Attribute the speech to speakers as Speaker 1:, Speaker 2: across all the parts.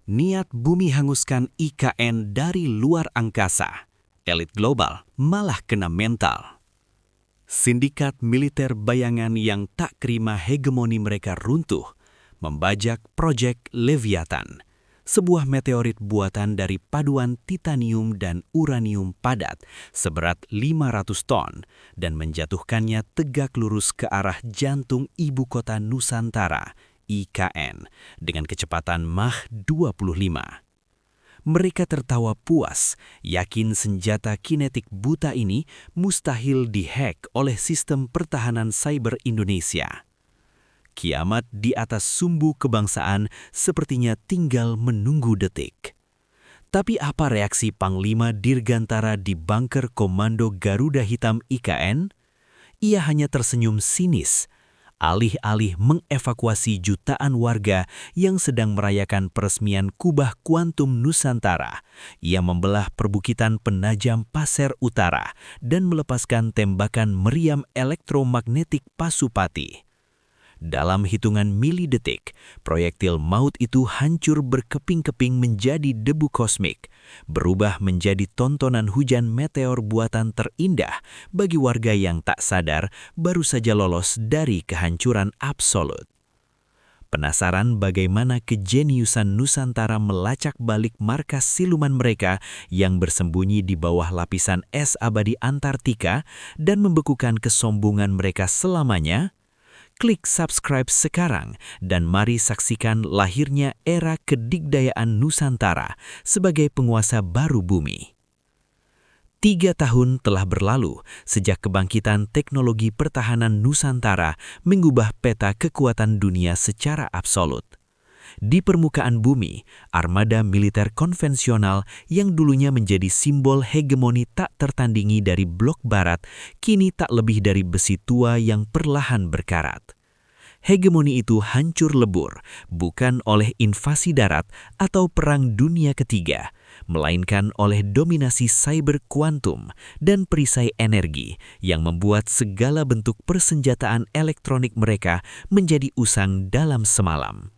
Speaker 1: Niat bumi hanguskan IKN dari luar angkasa. Elit global malah kena mental. Sindikat militer bayangan yang tak terima hegemoni mereka runtuh, membajak proyek Leviathan, sebuah meteorit buatan dari paduan titanium dan uranium padat seberat 500 ton dan menjatuhkannya tegak lurus ke arah jantung ibu kota Nusantara, IKN, dengan kecepatan Mach 25. Mereka tertawa puas, yakin senjata kinetik buta ini mustahil dihack oleh sistem pertahanan cyber Indonesia. Kiamat di atas sumbu kebangsaan sepertinya tinggal menunggu detik. Tapi apa reaksi Panglima Dirgantara di bunker Komando Garuda Hitam IKN? Ia hanya tersenyum sinis, alih-alih mengevakuasi jutaan warga yang sedang merayakan peresmian kubah kuantum Nusantara. Ia membelah perbukitan penajam Pasir Utara dan melepaskan tembakan meriam elektromagnetik Pasupati. Dalam hitungan milidetik, proyektil maut itu hancur berkeping-keping menjadi debu kosmik, berubah menjadi tontonan hujan meteor buatan terindah bagi warga yang tak sadar baru saja lolos dari kehancuran absolut. Penasaran bagaimana kejeniusan Nusantara melacak balik markas siluman mereka yang bersembunyi di bawah lapisan es abadi Antartika dan membekukan kesombongan mereka selamanya? Klik subscribe sekarang dan mari saksikan lahirnya era kedigdayaan Nusantara sebagai penguasa baru bumi. 3 tahun telah berlalu sejak kebangkitan teknologi pertahanan Nusantara mengubah peta kekuatan dunia secara absolut. Di permukaan bumi, armada militer konvensional yang dulunya menjadi simbol hegemoni tak tertandingi dari blok barat, kini tak lebih dari besi tua yang perlahan berkarat. Hegemoni itu hancur lebur, bukan oleh invasi darat atau Perang Dunia Ketiga, melainkan oleh dominasi cyber kuantum dan perisai energi yang membuat segala bentuk persenjataan elektronik mereka menjadi usang dalam semalam.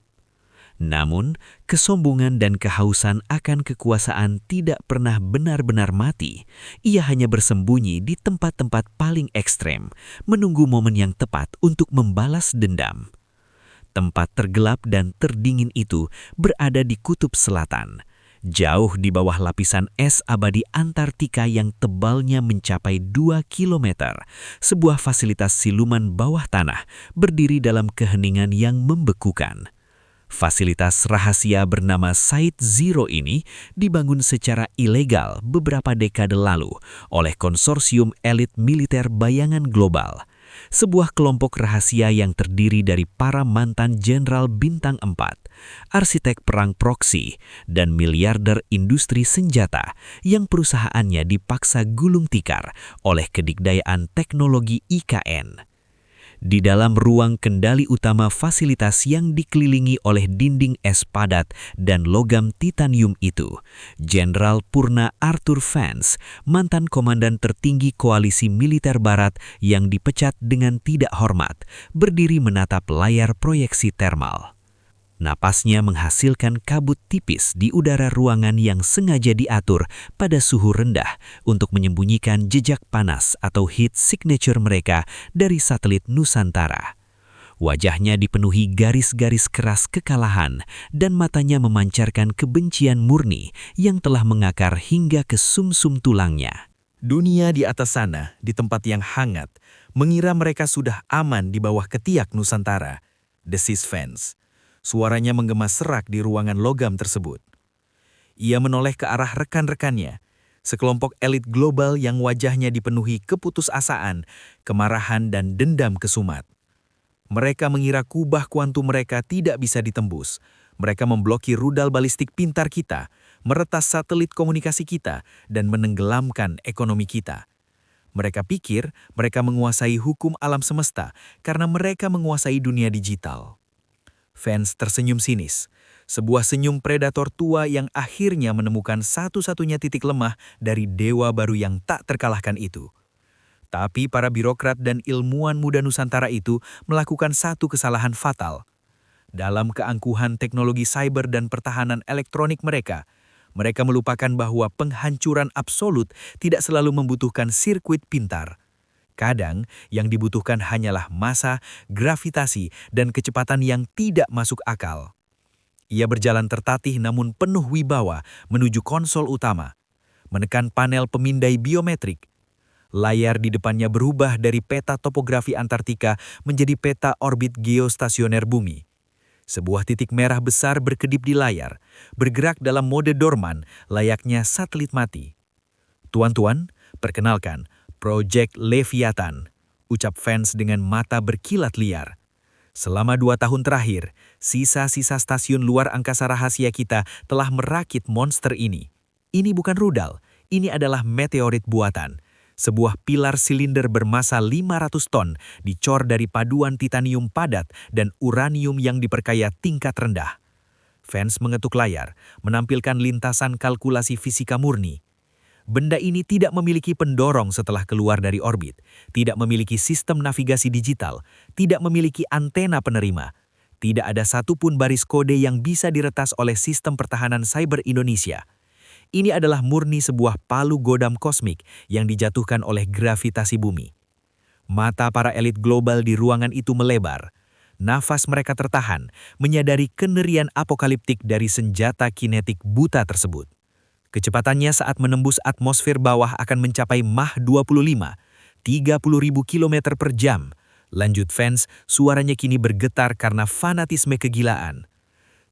Speaker 1: Namun, kesombongan dan kehausan akan kekuasaan tidak pernah benar-benar mati. Ia hanya bersembunyi di tempat-tempat paling ekstrem, menunggu momen yang tepat untuk membalas dendam. Tempat tergelap dan terdingin itu berada di Kutub Selatan, jauh di bawah lapisan es abadi Antartika yang tebalnya mencapai 2 kilometer, sebuah fasilitas siluman bawah tanah berdiri dalam keheningan yang membekukan. Fasilitas rahasia bernama Site Zero ini dibangun secara ilegal beberapa dekade lalu oleh konsorsium elit militer bayangan global, sebuah kelompok rahasia yang terdiri dari para mantan jenderal bintang 4, arsitek perang proksi, dan miliarder industri senjata yang perusahaannya dipaksa gulung tikar oleh kedigdayaan teknologi IKN. Di dalam ruang kendali utama fasilitas yang dikelilingi oleh dinding es padat dan logam titanium itu, Jenderal Purna Arthur Vance, mantan komandan tertinggi koalisi militer barat yang dipecat dengan tidak hormat, berdiri menatap layar proyeksi termal. Napasnya menghasilkan kabut tipis di udara ruangan yang sengaja diatur pada suhu rendah untuk menyembunyikan jejak panas atau heat signature mereka dari satelit Nusantara. Wajahnya dipenuhi garis-garis keras kekalahan dan matanya memancarkan kebencian murni yang telah mengakar hingga ke sumsum tulangnya.
Speaker 2: Dunia di atas sana, di tempat yang hangat, mengira mereka sudah aman di bawah ketiak Nusantara. Desis Vance. Suaranya menggema serak di ruangan logam tersebut. Ia menoleh ke arah rekan-rekannya, sekelompok elit global yang wajahnya dipenuhi keputusasaan, kemarahan dan dendam kesumat. Mereka mengira kubah kuantum mereka tidak bisa ditembus. Mereka memblokir rudal balistik pintar kita, meretas satelit komunikasi kita, dan menenggelamkan ekonomi kita. Mereka pikir mereka menguasai hukum alam semesta karena mereka menguasai dunia digital. Vance tersenyum sinis, sebuah senyum predator tua yang akhirnya menemukan satu-satunya titik lemah dari dewa baru yang tak terkalahkan itu. Tapi para birokrat dan ilmuwan muda Nusantara itu melakukan satu kesalahan fatal. Dalam keangkuhan teknologi cyber dan pertahanan elektronik mereka melupakan bahwa penghancuran absolut tidak selalu membutuhkan sirkuit pintar. Kadang, yang dibutuhkan hanyalah massa, gravitasi, dan kecepatan yang tidak masuk akal. Ia berjalan tertatih namun penuh wibawa menuju konsol utama, menekan panel pemindai biometrik. Layar di depannya berubah dari peta topografi Antartika menjadi peta orbit geostasioner bumi. Sebuah titik merah besar berkedip di layar, bergerak dalam mode dorman layaknya satelit mati. "Tuan-tuan, perkenalkan, Project Leviathan," ucap Vance dengan mata berkilat liar. Selama 2 tahun terakhir, sisa-sisa stasiun luar angkasa rahasia kita telah merakit monster ini. Ini bukan rudal, ini adalah meteorit buatan. Sebuah pilar silinder bermassa 500 ton dicor dari paduan titanium padat dan uranium yang diperkaya tingkat rendah. Vance mengetuk layar, menampilkan lintasan kalkulasi fisika murni. Benda ini tidak memiliki pendorong setelah keluar dari orbit, tidak memiliki sistem navigasi digital, tidak memiliki antena penerima. Tidak ada satupun baris kode yang bisa diretas oleh sistem pertahanan cyber Indonesia. Ini adalah murni sebuah palu godam kosmik yang dijatuhkan oleh gravitasi bumi. Mata para elit global di ruangan itu melebar. Nafas mereka tertahan, menyadari kengerian apokaliptik dari senjata kinetik buta tersebut. Kecepatannya saat menembus atmosfer bawah akan mencapai Mach 25, 30.000 km per jam. Lanjut Vance, suaranya kini bergetar karena fanatisme kegilaan.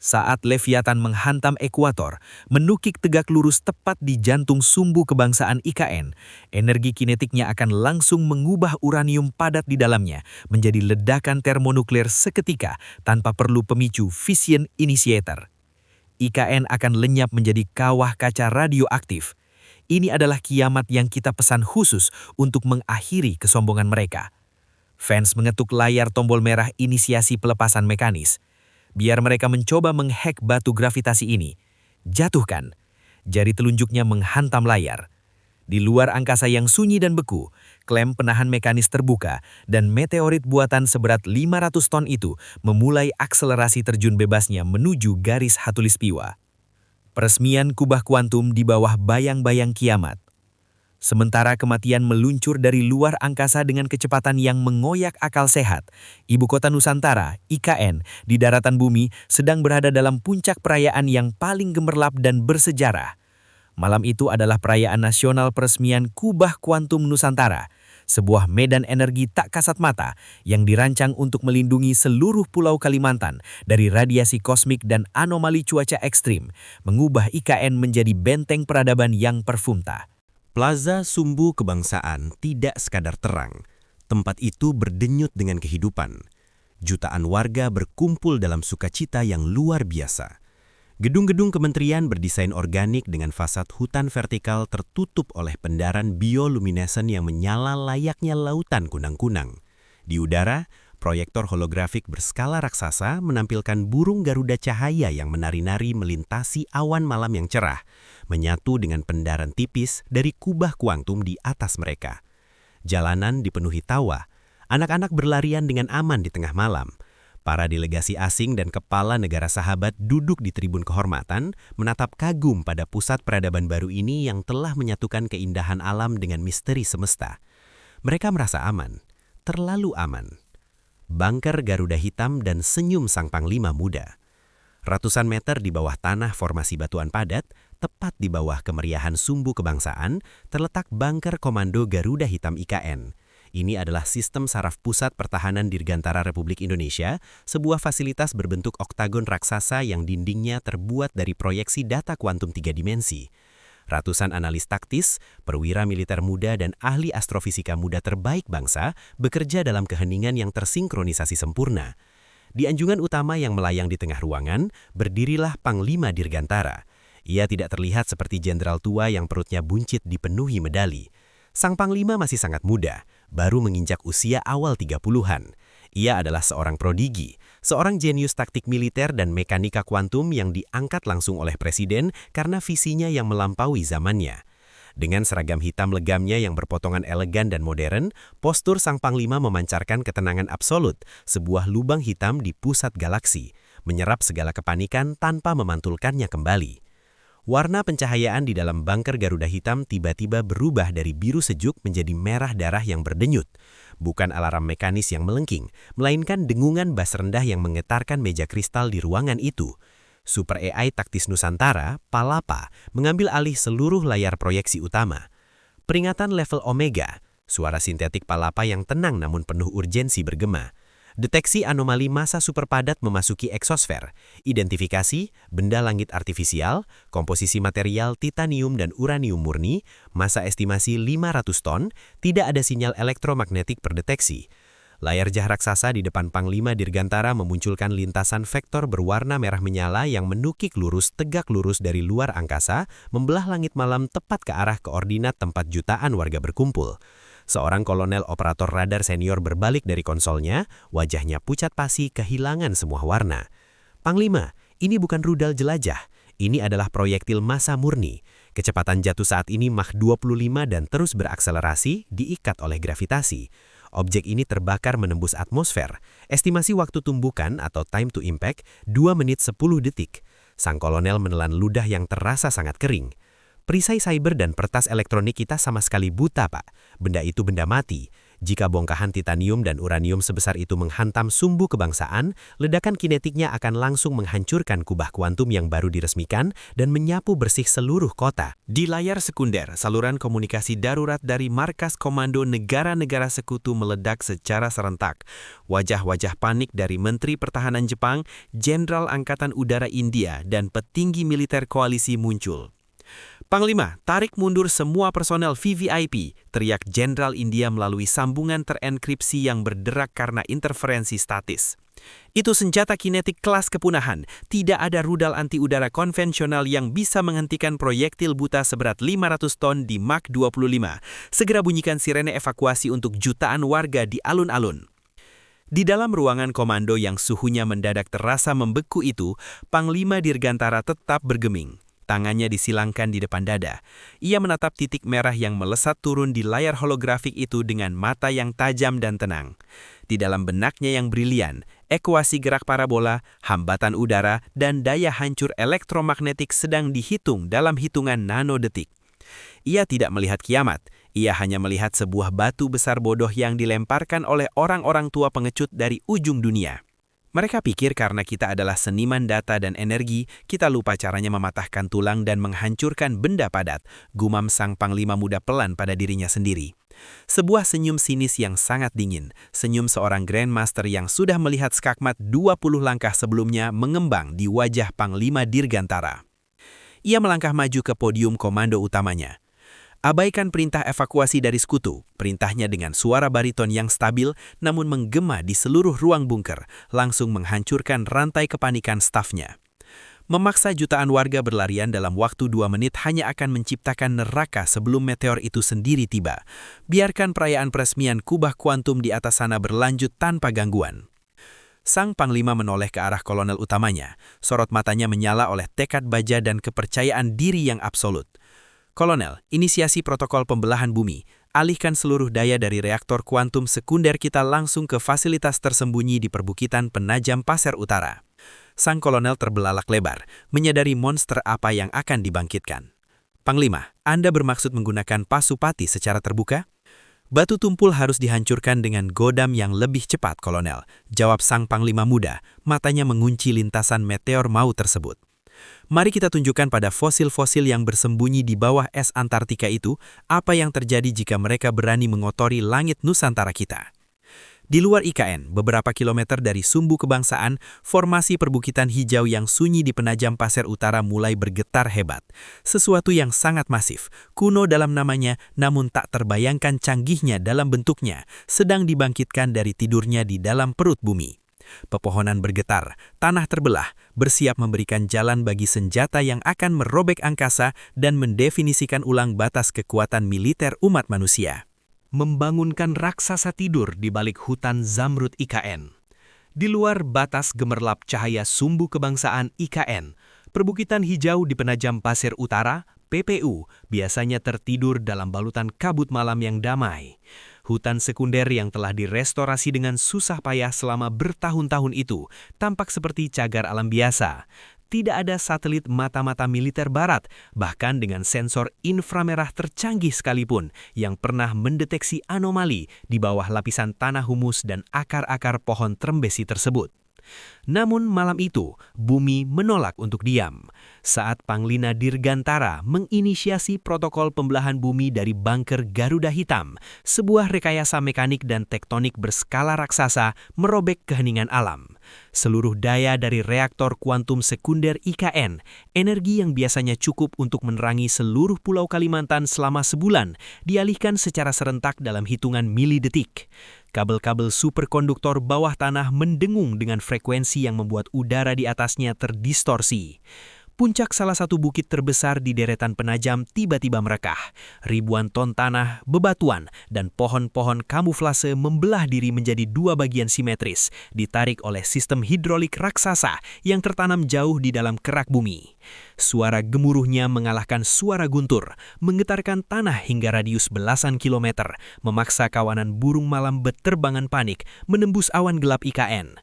Speaker 2: Saat Leviathan menghantam ekuator, menukik tegak lurus tepat di jantung sumbu kebangsaan IKN, energi kinetiknya akan langsung mengubah uranium padat di dalamnya menjadi ledakan termonuklir seketika tanpa perlu pemicu fission initiator. IKN akan lenyap menjadi kawah kaca radioaktif. Ini adalah kiamat yang kita pesan khusus untuk mengakhiri kesombongan mereka. Vance mengetuk layar tombol merah inisiasi pelepasan mekanis. Biar mereka mencoba menghack batu gravitasi ini. Jatuhkan. Jari telunjuknya menghantam layar. Di luar angkasa yang sunyi dan beku, klem penahan mekanis terbuka dan meteorit buatan seberat 500 ton itu memulai akselerasi terjun bebasnya menuju garis khatulistiwa. Peresmian kubah kuantum di bawah bayang-bayang kiamat. Sementara kematian meluncur dari luar angkasa dengan kecepatan yang mengoyak akal sehat, Ibu Kota Nusantara, IKN, di daratan bumi sedang berada dalam puncak perayaan yang paling gemerlap dan bersejarah. Malam itu adalah perayaan nasional peresmian Kubah Kuantum Nusantara, sebuah medan energi tak kasat mata yang dirancang untuk melindungi seluruh pulau Kalimantan dari radiasi kosmik dan anomali cuaca ekstrim, mengubah IKN menjadi benteng peradaban yang perfumta.
Speaker 1: Plaza Sumbu Kebangsaan tidak sekadar terang. Tempat itu berdenyut dengan kehidupan. Jutaan warga berkumpul dalam sukacita yang luar biasa. Gedung-gedung kementerian berdesain organik dengan fasad hutan vertikal tertutup oleh pendaran bioluminescent yang menyala layaknya lautan kunang-kunang. Di udara, proyektor holografik berskala raksasa menampilkan burung Garuda cahaya yang menari-nari melintasi awan malam yang cerah, menyatu dengan pendaran tipis dari kubah kuantum di atas mereka. Jalanan dipenuhi tawa, anak-anak berlarian dengan aman di tengah malam. Para delegasi asing dan kepala negara sahabat duduk di tribun kehormatan, menatap kagum pada pusat peradaban baru ini yang telah menyatukan keindahan alam dengan misteri semesta. Mereka merasa aman, terlalu aman. Bunker Garuda hitam dan senyum sang panglima muda. Ratusan meter di bawah tanah formasi batuan padat, tepat di bawah kemeriahan sumbu kebangsaan, terletak bunker komando Garuda Hitam IKN. Ini adalah sistem saraf pusat pertahanan Dirgantara Republik Indonesia, sebuah fasilitas berbentuk oktagon raksasa yang dindingnya terbuat dari proyeksi data kuantum 3 dimensi. Ratusan analis taktis, perwira militer muda dan ahli astrofisika muda terbaik bangsa bekerja dalam keheningan yang tersinkronisasi sempurna. Di anjungan utama yang melayang di tengah ruangan, berdirilah Panglima Dirgantara. Ia tidak terlihat seperti jenderal tua yang perutnya buncit dipenuhi medali. Sang Panglima masih sangat muda, baru menginjak usia awal 30-an. Ia adalah seorang prodigi, seorang jenius taktik militer dan mekanika kuantum yang diangkat langsung oleh Presiden karena visinya yang melampaui zamannya. Dengan seragam hitam legamnya yang berpotongan elegan dan modern, postur sang Panglima memancarkan ketenangan absolut, sebuah lubang hitam di pusat galaksi.
Speaker 3: menyerap segala kepanikan tanpa memantulkannya kembali. Warna pencahayaan di dalam bunker Garuda Hitam tiba-tiba berubah dari biru sejuk menjadi merah darah yang berdenyut. Bukan alarm mekanis yang melengking, melainkan dengungan bas rendah yang menggetarkan meja kristal di ruangan itu. Super AI taktis Nusantara, Palapa, mengambil alih seluruh layar proyeksi utama. Peringatan level Omega, suara sintetik Palapa yang tenang namun penuh urgensi bergema. Deteksi anomali massa superpadat memasuki eksosfer, identifikasi, benda langit artifisial, komposisi material titanium dan uranium murni, massa estimasi 500 ton, tidak ada sinyal elektromagnetik terdeteksi. Layar jarak raksasa di depan Panglima Dirgantara memunculkan lintasan vektor berwarna merah menyala yang menukik lurus tegak lurus dari luar angkasa, membelah langit malam tepat ke arah koordinat tempat jutaan warga berkumpul. Seorang kolonel operator radar senior berbalik dari konsolnya, wajahnya pucat pasi kehilangan semua warna. Panglima, ini bukan rudal jelajah. Ini adalah proyektil massa murni. Kecepatan jatuh saat ini Mach 25 dan terus berakselerasi, diikat oleh gravitasi. Objek ini terbakar menembus atmosfer. Estimasi waktu tumbukan atau time to impact 2 menit 10 detik. Sang kolonel menelan ludah yang terasa sangat kering. Perisai cyber dan pertas elektronik kita sama sekali buta, Pak. Benda itu benda mati. Jika bongkahan titanium dan uranium sebesar itu menghantam sumbu kebangsaan, ledakan kinetiknya akan langsung menghancurkan kubah kuantum yang baru diresmikan dan menyapu bersih seluruh kota.
Speaker 1: Di layar sekunder, saluran komunikasi darurat dari markas komando negara-negara sekutu meledak secara serentak. Wajah-wajah panik dari Menteri Pertahanan Jepang, Jenderal Angkatan Udara India, dan petinggi militer koalisi muncul. Panglima, tarik mundur semua personel VVIP, teriak Jenderal India melalui sambungan terenkripsi yang berderak karena interferensi statis. Itu senjata kinetik kelas kepunahan, tidak ada rudal anti-udara konvensional yang bisa menghentikan proyektil buta seberat 500 ton di Mach 25. Segera bunyikan sirene evakuasi untuk jutaan warga di alun-alun. Di dalam ruangan komando yang suhunya mendadak terasa membeku itu, Panglima Dirgantara tetap bergeming. Tangannya disilangkan di depan dada. Ia menatap titik merah yang melesat turun di layar holografik itu dengan mata yang tajam dan tenang. Di dalam benaknya yang brilian, ekuasi gerak parabola, hambatan udara, dan daya hancur elektromagnetik sedang dihitung dalam hitungan nanodetik. Ia tidak melihat kiamat, ia hanya melihat sebuah batu besar bodoh yang dilemparkan oleh orang-orang tua pengecut dari ujung dunia. Mereka pikir karena kita adalah seniman data dan energi, kita lupa caranya mematahkan tulang dan menghancurkan benda padat, gumam sang Panglima muda pelan pada dirinya sendiri. Sebuah senyum sinis yang sangat dingin, senyum seorang Grandmaster yang sudah melihat skakmat 20 langkah sebelumnya mengembang di wajah Panglima Dirgantara. Ia melangkah maju ke podium komando utamanya. Abaikan perintah evakuasi dari sekutu, perintahnya dengan suara bariton yang stabil namun menggema di seluruh ruang bunker, langsung menghancurkan rantai kepanikan stafnya. Memaksa jutaan warga berlarian dalam waktu 2 menit hanya akan menciptakan neraka sebelum meteor itu sendiri tiba. Biarkan perayaan peresmian kubah kuantum di atas sana berlanjut tanpa gangguan. Sang Panglima menoleh ke arah kolonel utamanya, sorot matanya menyala oleh tekad baja dan kepercayaan diri yang absolut. Kolonel, inisiasi protokol pembelahan bumi, alihkan seluruh daya dari reaktor kuantum sekunder kita langsung ke fasilitas tersembunyi di perbukitan penajam Pasir Utara. Sang kolonel terbelalak lebar, menyadari monster apa yang akan dibangkitkan. Panglima, Anda bermaksud menggunakan pasupati secara terbuka? Batu tumpul harus dihancurkan dengan godam yang lebih cepat, Kolonel, jawab sang Panglima muda, matanya mengunci lintasan meteor maut tersebut. Mari kita tunjukkan pada fosil-fosil yang bersembunyi di bawah es Antartika itu apa yang terjadi jika mereka berani mengotori langit Nusantara kita. Di luar IKN, beberapa kilometer dari sumbu kebangsaan, formasi perbukitan hijau yang sunyi di penajam Pasir Utara mulai bergetar hebat. Sesuatu yang sangat masif, kuno dalam namanya namun tak terbayangkan canggihnya dalam bentuknya, sedang dibangkitkan dari tidurnya di dalam perut bumi. Pepohonan bergetar, tanah terbelah, bersiap memberikan jalan bagi senjata yang akan merobek angkasa dan mendefinisikan ulang batas kekuatan militer umat manusia.
Speaker 2: Membangunkan raksasa tidur di balik hutan Zamrud IKN. Di luar batas gemerlap cahaya sumbu kebangsaan IKN, perbukitan hijau di penajam Pasir Utara, PPU, biasanya tertidur dalam balutan kabut malam yang damai.
Speaker 3: Hutan sekunder yang telah direstorasi dengan susah payah selama bertahun-tahun itu tampak seperti cagar alam biasa. Tidak ada satelit mata-mata militer barat, bahkan dengan sensor inframerah tercanggih sekalipun yang pernah mendeteksi anomali di bawah lapisan tanah humus dan akar-akar pohon trembesi tersebut. Namun malam itu, bumi menolak untuk diam. Saat Panglina Dirgantara menginisiasi protokol pembelahan bumi dari bunker Garuda Hitam, sebuah rekayasa mekanik dan tektonik berskala raksasa merobek keheningan alam. Seluruh daya dari reaktor kuantum sekunder IKN, energi yang biasanya cukup untuk menerangi seluruh pulau Kalimantan selama sebulan, dialihkan secara serentak dalam hitungan milidetik. Kabel-kabel superkonduktor bawah tanah mendengung dengan frekuensi yang membuat udara di atasnya terdistorsi. Puncak salah satu bukit terbesar di deretan penajam tiba-tiba merekah. Ribuan ton tanah, bebatuan, dan pohon-pohon kamuflase membelah diri menjadi dua bagian simetris, ditarik oleh sistem hidrolik raksasa yang tertanam jauh di dalam kerak bumi. Suara gemuruhnya mengalahkan suara guntur, menggetarkan tanah hingga radius belasan kilometer, memaksa kawanan burung malam berterbangan panik menembus awan gelap IKN.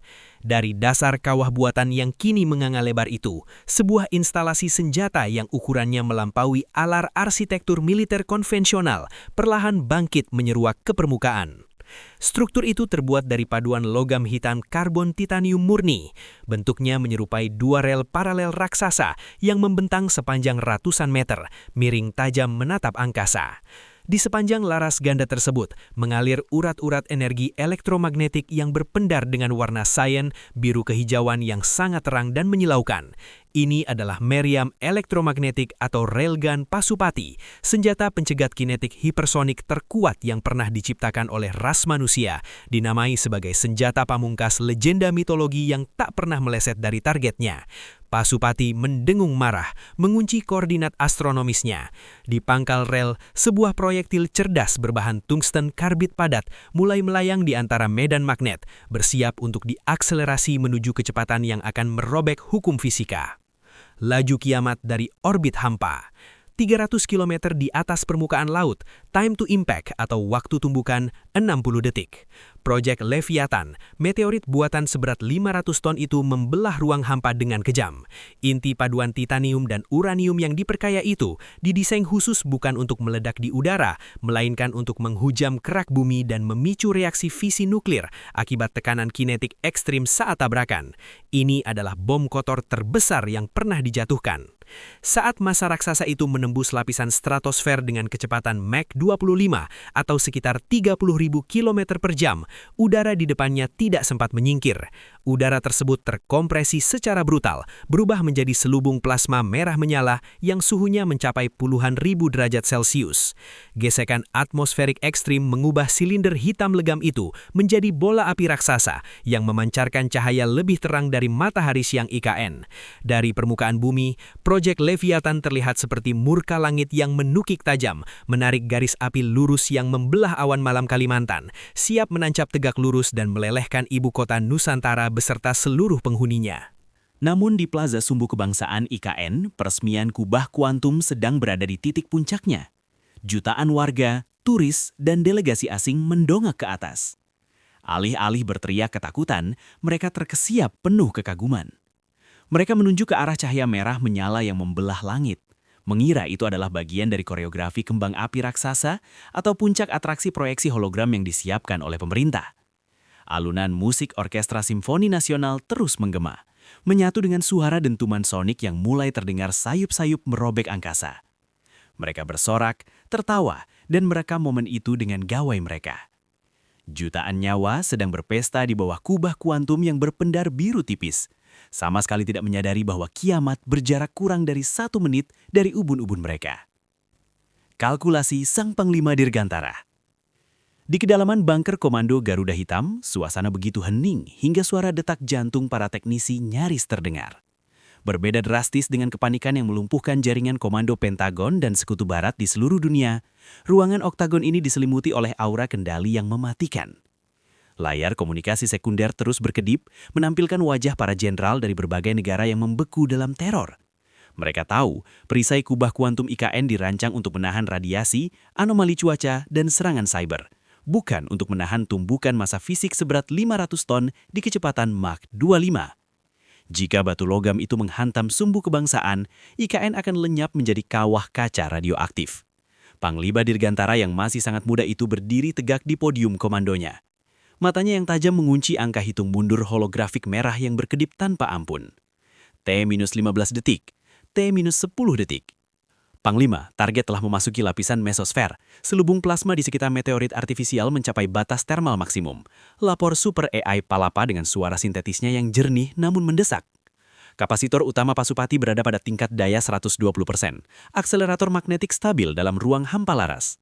Speaker 3: Dari dasar kawah buatan yang kini menganga lebar itu, sebuah instalasi senjata yang ukurannya melampaui alar arsitektur militer konvensional perlahan bangkit menyeruak ke permukaan. Struktur itu terbuat dari paduan logam hitam karbon titanium murni. Bentuknya menyerupai dua rel paralel raksasa yang membentang sepanjang ratusan meter, miring tajam menatap angkasa. Di sepanjang laras ganda tersebut, mengalir urat-urat energi elektromagnetik yang berpendar dengan warna cyan, biru kehijauan yang sangat terang dan menyilaukan. Ini adalah meriam elektromagnetik atau railgun Pasupati, senjata pencegat kinetik hipersonik terkuat yang pernah diciptakan oleh ras manusia, dinamai sebagai senjata pamungkas legenda mitologi yang tak pernah meleset dari targetnya. Pasupati mendengung marah, mengunci koordinat astronomisnya. Di pangkal rel, sebuah proyektil cerdas berbahan tungsten karbid padat mulai melayang di antara medan magnet, bersiap untuk diakselerasi menuju kecepatan yang akan merobek hukum fisika. Laju kiamat dari orbit hampa. 300 km di atas permukaan laut, time to impact atau waktu tumbukan 60 detik. Proyek Leviathan, meteorit buatan seberat 500 ton itu membelah ruang hampa dengan kejam. Inti paduan titanium dan uranium yang diperkaya itu didesain khusus bukan untuk meledak di udara, melainkan untuk menghujam kerak bumi dan memicu reaksi fisi nuklir akibat tekanan kinetik ekstrim saat tabrakan. Ini adalah bom kotor terbesar yang pernah dijatuhkan. Saat massa raksasa itu menembus lapisan stratosfer dengan kecepatan Mach 25 atau sekitar 30.000 km per jam, udara di depannya tidak sempat menyingkir. Udara tersebut terkompresi secara brutal, berubah menjadi selubung plasma merah menyala yang suhunya mencapai puluhan ribu derajat Celcius. Gesekan atmosferik ekstrim mengubah silinder hitam legam itu menjadi bola api raksasa yang memancarkan cahaya lebih terang dari matahari siang IKN. Dari permukaan bumi, Proyek Leviathan terlihat seperti murka langit yang menukik tajam, menarik garis api lurus yang membelah awan malam Kalimantan, siap menancap tegak lurus dan melelehkan ibu kota Nusantara beserta seluruh penghuninya.
Speaker 1: Namun di Plaza Sumbu Kebangsaan IKN, peresmian kubah kuantum sedang berada di titik puncaknya. Jutaan warga, turis, dan delegasi asing mendongak ke atas. Alih-alih berteriak ketakutan, mereka terkesiap penuh kekaguman. Mereka menunjuk ke arah cahaya merah menyala yang membelah langit, mengira itu adalah bagian dari koreografi kembang api raksasa atau puncak atraksi proyeksi hologram yang disiapkan oleh pemerintah. Alunan musik Orkestra Simfoni Nasional terus menggema, menyatu dengan suara dentuman sonik yang mulai terdengar sayup-sayup merobek angkasa. Mereka bersorak, tertawa, dan merekam momen itu dengan gawai mereka. Jutaan nyawa sedang berpesta di bawah kubah kuantum yang berpendar biru tipis, sama sekali tidak menyadari bahwa kiamat berjarak kurang dari 1 menit dari ubun-ubun mereka. Kalkulasi Sang Panglima Dirgantara. Di kedalaman bunker komando Garuda Hitam, suasana begitu hening hingga suara detak jantung para teknisi nyaris terdengar. Berbeda drastis dengan kepanikan yang melumpuhkan jaringan komando Pentagon dan Sekutu Barat di seluruh dunia, ruangan oktagon ini diselimuti oleh aura kendali yang mematikan. Layar komunikasi sekunder terus berkedip, menampilkan wajah para jenderal dari berbagai negara yang membeku dalam teror. Mereka tahu, perisai kubah kuantum IKN dirancang untuk menahan radiasi, anomali cuaca, dan serangan cyber. bukan untuk menahan tumbukan massa fisik seberat 500 ton di kecepatan Mach 25. Jika batu logam itu menghantam sumbu kebangsaan, IKN akan lenyap menjadi kawah kaca radioaktif. Panglima Dirgantara yang masih sangat muda itu berdiri tegak di podium komandonya. Matanya yang tajam mengunci angka hitung mundur holografik merah yang berkedip tanpa ampun. T-15 detik, T-10 detik. Panglima, target telah memasuki lapisan mesosfer. Selubung plasma di sekitar meteorit artifisial mencapai batas termal maksimum. Lapor Super AI Palapa dengan suara sintetisnya yang jernih namun mendesak. Kapasitor utama Pasupati berada pada tingkat daya 120%. Akselerator magnetik stabil dalam ruang hampa laras.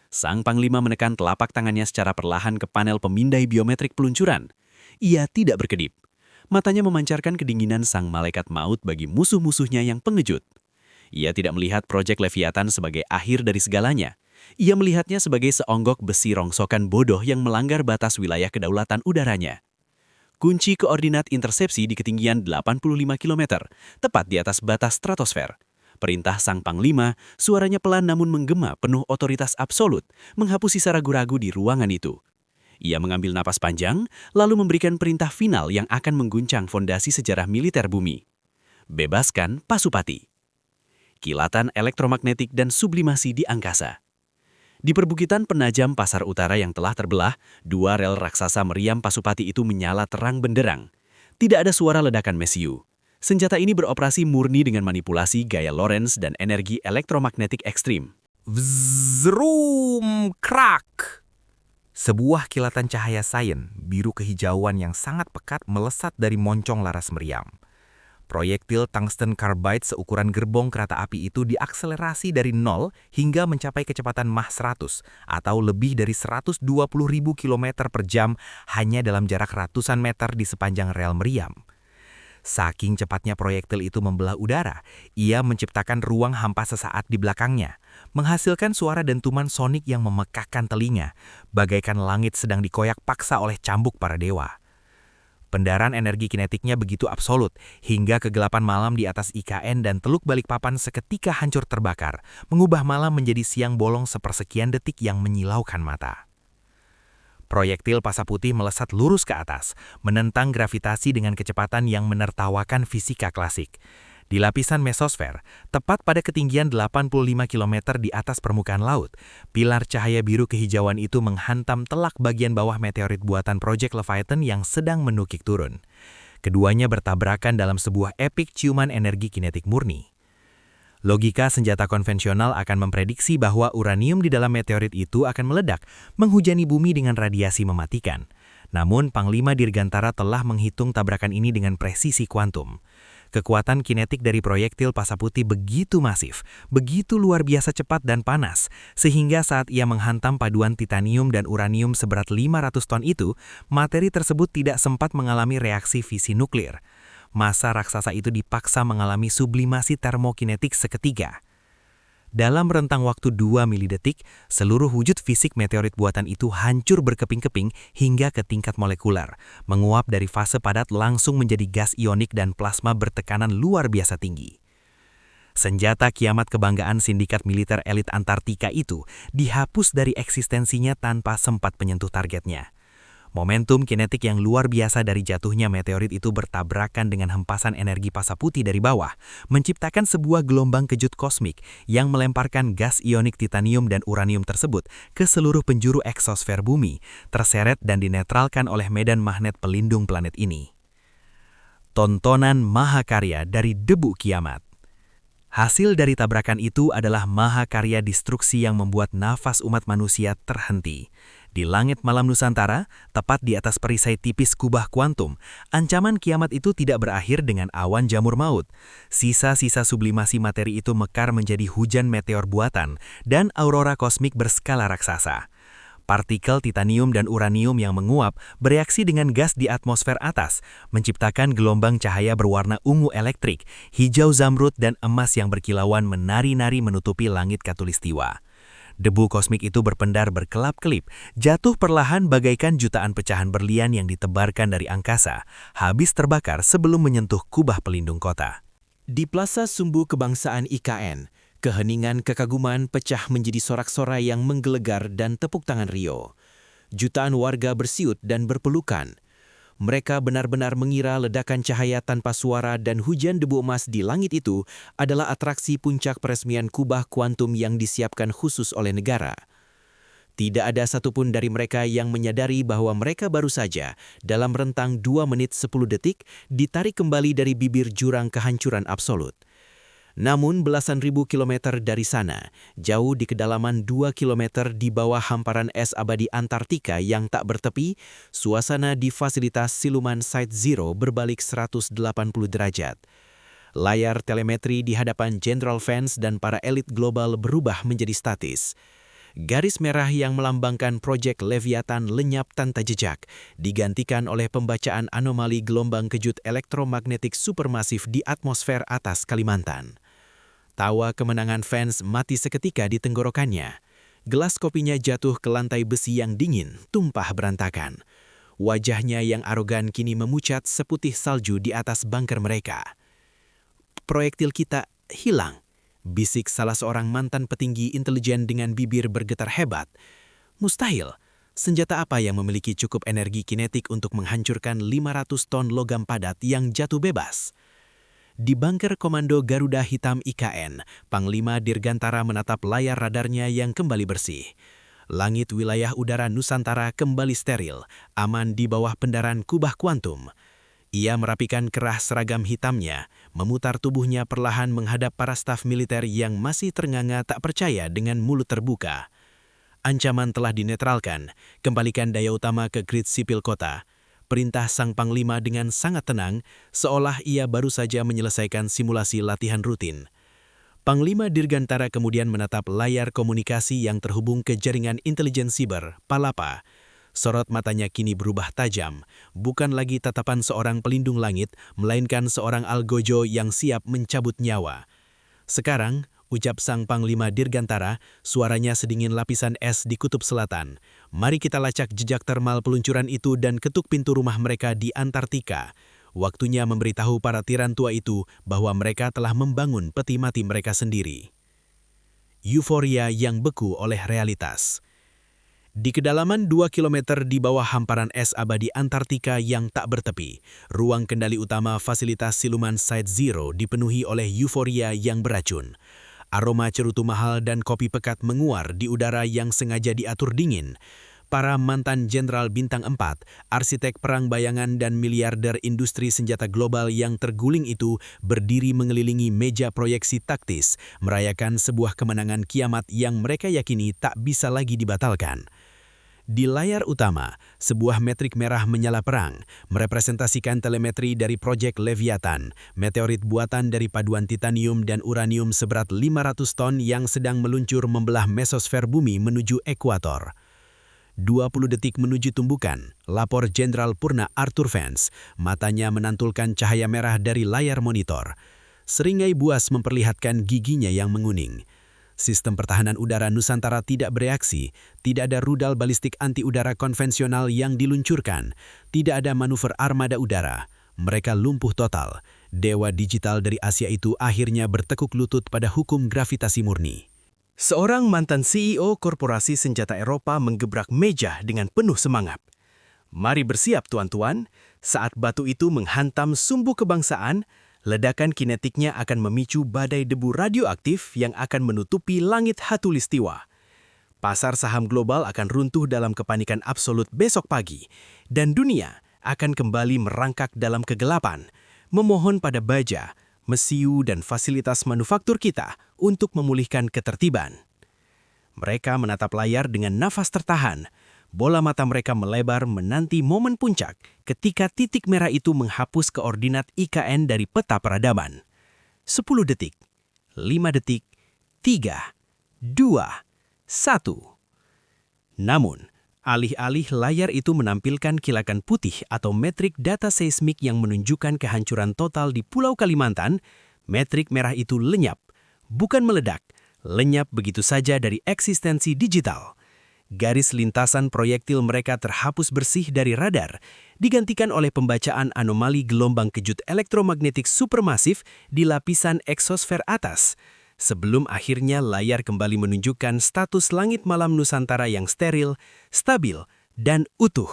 Speaker 1: Sang Panglima menekan telapak tangannya secara perlahan ke panel pemindai biometrik peluncuran. Ia tidak berkedip. Matanya memancarkan kedinginan sang malaikat maut bagi musuh-musuhnya yang pengejut. Ia tidak melihat proyek Leviathan sebagai akhir dari segalanya. Ia melihatnya sebagai seonggok besi rongsokan bodoh yang melanggar batas wilayah kedaulatan udaranya. Kunci koordinat intersepsi di ketinggian 85 km, tepat di atas batas stratosfer. Perintah sang Panglima, suaranya pelan namun menggema penuh otoritas absolut, menghapus sisa ragu-ragu di ruangan itu. Ia mengambil napas panjang, lalu memberikan perintah final yang akan mengguncang fondasi sejarah militer bumi. Bebaskan Pasupati. Kilatan elektromagnetik dan sublimasi di angkasa. Di perbukitan penajam pasar utara yang telah terbelah, dua rel raksasa meriam Pasupati itu menyala terang benderang. Tidak ada suara ledakan mesiu. Senjata ini beroperasi murni dengan manipulasi gaya Lorentz dan energi elektromagnetik ekstrim.
Speaker 2: Vzrum krak! Sebuah kilatan cahaya sains biru kehijauan yang sangat pekat melesat dari moncong laras meriam. Proyektil tungsten carbide seukuran gerbong kereta api itu diakselerasi dari 0 hingga mencapai kecepatan Mach 100 atau lebih dari 120.000 km per jam hanya dalam jarak ratusan meter di sepanjang rel meriam. Saking cepatnya proyektil itu membelah udara, ia menciptakan ruang hampa sesaat di belakangnya, menghasilkan suara dentuman sonik yang memekakkan telinga, bagaikan langit sedang dikoyak paksa oleh cambuk para dewa. Pendaran energi kinetiknya begitu absolut, hingga kegelapan malam di atas IKN dan Teluk Balikpapan seketika hancur terbakar, mengubah malam menjadi siang bolong sepersekian detik yang menyilaukan mata. Proyektil Pasupati melesat lurus ke atas, menentang gravitasi dengan kecepatan yang menertawakan fisika klasik. Di lapisan mesosfer, tepat pada ketinggian 85 km di atas permukaan laut, pilar cahaya biru kehijauan itu menghantam telak bagian bawah meteorit buatan Project Leviathan yang sedang menukik turun. Keduanya bertabrakan dalam sebuah epik ciuman energi kinetik murni. Logika senjata konvensional akan memprediksi bahwa uranium di dalam meteorit itu akan meledak, menghujani bumi dengan radiasi mematikan. Namun, Panglima Dirgantara telah menghitung tabrakan ini dengan presisi kuantum. Kekuatan kinetik dari proyektil Pasupati begitu masif, begitu luar biasa cepat dan panas, sehingga saat ia menghantam paduan titanium dan uranium seberat 500 ton itu, materi tersebut tidak sempat mengalami reaksi fisi nuklir. Massa raksasa itu dipaksa mengalami sublimasi termokinetik seketika. Dalam rentang waktu 2 milidetik, seluruh wujud fisik meteorit buatan itu hancur berkeping-keping hingga ke tingkat molekuler, menguap dari fase padat langsung menjadi gas ionik dan plasma bertekanan luar biasa tinggi. Senjata kiamat kebanggaan sindikat militer elit Antartika itu dihapus dari eksistensinya tanpa sempat menyentuh targetnya. Momentum kinetik yang luar biasa dari jatuhnya meteorit itu bertabrakan dengan hempasan energi Pasupati dari bawah, menciptakan sebuah gelombang kejut kosmik yang melemparkan gas ionik titanium dan uranium tersebut ke seluruh penjuru eksosfer bumi, terseret dan dinetralkan oleh medan magnet pelindung planet ini. Tontonan mahakarya dari debu kiamat. Hasil dari tabrakan itu adalah mahakarya destruksi yang membuat nafas umat manusia terhenti. Di langit malam Nusantara, tepat di atas perisai tipis kubah kuantum, ancaman kiamat itu tidak berakhir dengan awan jamur maut. Sisa-sisa sublimasi materi itu mekar menjadi hujan meteor buatan dan aurora kosmik berskala raksasa. Partikel titanium dan uranium yang menguap bereaksi dengan gas di atmosfer atas, menciptakan gelombang cahaya berwarna ungu elektrik, hijau zamrud dan emas yang berkilauan menari-nari menutupi langit khatulistiwa. Debu kosmik itu berpendar berkelap-kelip, jatuh perlahan bagaikan jutaan pecahan berlian yang ditebarkan dari angkasa, habis terbakar sebelum menyentuh kubah pelindung kota.
Speaker 4: Di Plaza Sumbu Kebangsaan IKN, keheningan kekaguman pecah menjadi sorak-sorai yang menggelegar dan tepuk tangan Rio. Jutaan warga bersiut dan berpelukan. Mereka benar-benar mengira ledakan cahaya tanpa suara dan hujan debu emas di langit itu adalah atraksi puncak peresmian kubah kuantum yang disiapkan khusus oleh negara. Tidak ada satupun dari mereka yang menyadari bahwa mereka baru saja, dalam rentang 2 menit 10 detik, ditarik kembali dari bibir jurang kehancuran absolut. Namun belasan ribu kilometer dari sana, jauh di kedalaman 2 kilometer di bawah hamparan es abadi Antartika yang tak bertepi, suasana di fasilitas siluman Site Zero berbalik 180 derajat. Layar telemetri di hadapan General Vance dan para elit global berubah menjadi statis. Garis merah yang melambangkan proyek Leviathan lenyap tanpa jejak, digantikan oleh pembacaan anomali gelombang kejut elektromagnetik supermasif di atmosfer atas Kalimantan. Tawa kemenangan Vance mati seketika di tenggorokannya. Gelas kopinya jatuh ke lantai besi yang dingin, tumpah berantakan. Wajahnya yang arogan kini memucat seputih salju di atas bunker mereka. "Proyektil kita hilang," bisik salah seorang mantan petinggi intelijen dengan bibir bergetar hebat. "Mustahil. Senjata apa yang memiliki cukup energi kinetik untuk menghancurkan 500 ton logam padat yang jatuh bebas?" Di bunker Komando Garuda Hitam IKN, Panglima Dirgantara menatap layar radarnya yang kembali bersih. Langit wilayah udara Nusantara kembali steril, aman di bawah pendaran kubah kuantum. Ia merapikan kerah seragam hitamnya, memutar tubuhnya perlahan menghadap para staf militer yang masih ternganga tak percaya dengan mulut terbuka. Ancaman telah dinetralkan, kembalikan daya utama ke grid sipil kota. Perintah sang Panglima dengan sangat tenang, seolah ia baru saja menyelesaikan simulasi latihan rutin. Panglima Dirgantara kemudian menatap layar komunikasi yang terhubung ke jaringan intelijen siber, Palapa. Sorot matanya kini berubah tajam, bukan lagi tatapan seorang pelindung langit, melainkan seorang algojo yang siap mencabut nyawa. "Sekarang," ucap sang Panglima Dirgantara, suaranya sedingin lapisan es di kutub selatan. "Mari kita lacak jejak termal peluncuran itu dan ketuk pintu rumah mereka di Antartika. Waktunya memberitahu para tiran tua itu bahwa mereka telah membangun peti mati mereka sendiri." Euforia yang beku oleh realitas. Di kedalaman 2 km di bawah hamparan es abadi Antartika yang tak bertepi, ruang kendali utama fasilitas siluman Site Zero dipenuhi oleh euforia yang beracun. Aroma cerutu mahal dan kopi pekat menguar di udara yang sengaja diatur dingin. Para mantan jenderal bintang 4, arsitek perang bayangan dan miliarder industri senjata global yang terguling itu berdiri mengelilingi meja proyeksi taktis, merayakan sebuah kemenangan kiamat yang mereka yakini tak bisa lagi dibatalkan. Di layar utama, sebuah metrik merah menyala perang, merepresentasikan telemetri dari proyek Leviathan, meteorit buatan dari paduan titanium dan uranium seberat 500 ton yang sedang meluncur membelah mesosfer bumi menuju ekuator. 20 detik menuju tumbukan, lapor Jenderal Purna Arthur Vance, matanya menantulkan cahaya merah dari layar monitor. Seringai buas memperlihatkan giginya yang menguning. Sistem pertahanan udara Nusantara tidak bereaksi, tidak ada rudal balistik anti-udara konvensional yang diluncurkan, tidak ada manuver armada udara. Mereka lumpuh total. Dewa digital dari Asia itu akhirnya bertekuk lutut pada hukum gravitasi murni. Seorang mantan CEO korporasi senjata Eropa menggebrak meja dengan penuh semangat. "Mari bersiap tuan-tuan, saat batu itu menghantam sumbu kebangsaan, ledakan kinetiknya akan memicu badai debu radioaktif yang akan menutupi langit khatulistiwa. Pasar saham global akan runtuh dalam kepanikan absolut besok pagi, dan dunia akan kembali merangkak dalam kegelapan, memohon pada baja, mesiu dan fasilitas manufaktur kita untuk memulihkan ketertiban." Mereka menatap layar dengan nafas tertahan. Bola mata mereka melebar menanti momen puncak ketika titik merah itu menghapus koordinat IKN dari peta peradaban. 10 detik, 5 detik, 3, 2, 1. Namun, alih-alih layar itu menampilkan kilakan putih atau metrik data seismik yang menunjukkan kehancuran total di Pulau Kalimantan, metrik merah itu lenyap, bukan meledak, lenyap begitu saja dari eksistensi digital. Garis lintasan proyektil mereka terhapus bersih dari radar, digantikan oleh pembacaan anomali gelombang kejut elektromagnetik supermasif di lapisan eksosfer atas, sebelum akhirnya layar kembali menunjukkan status langit malam Nusantara yang steril, stabil,
Speaker 5: dan utuh.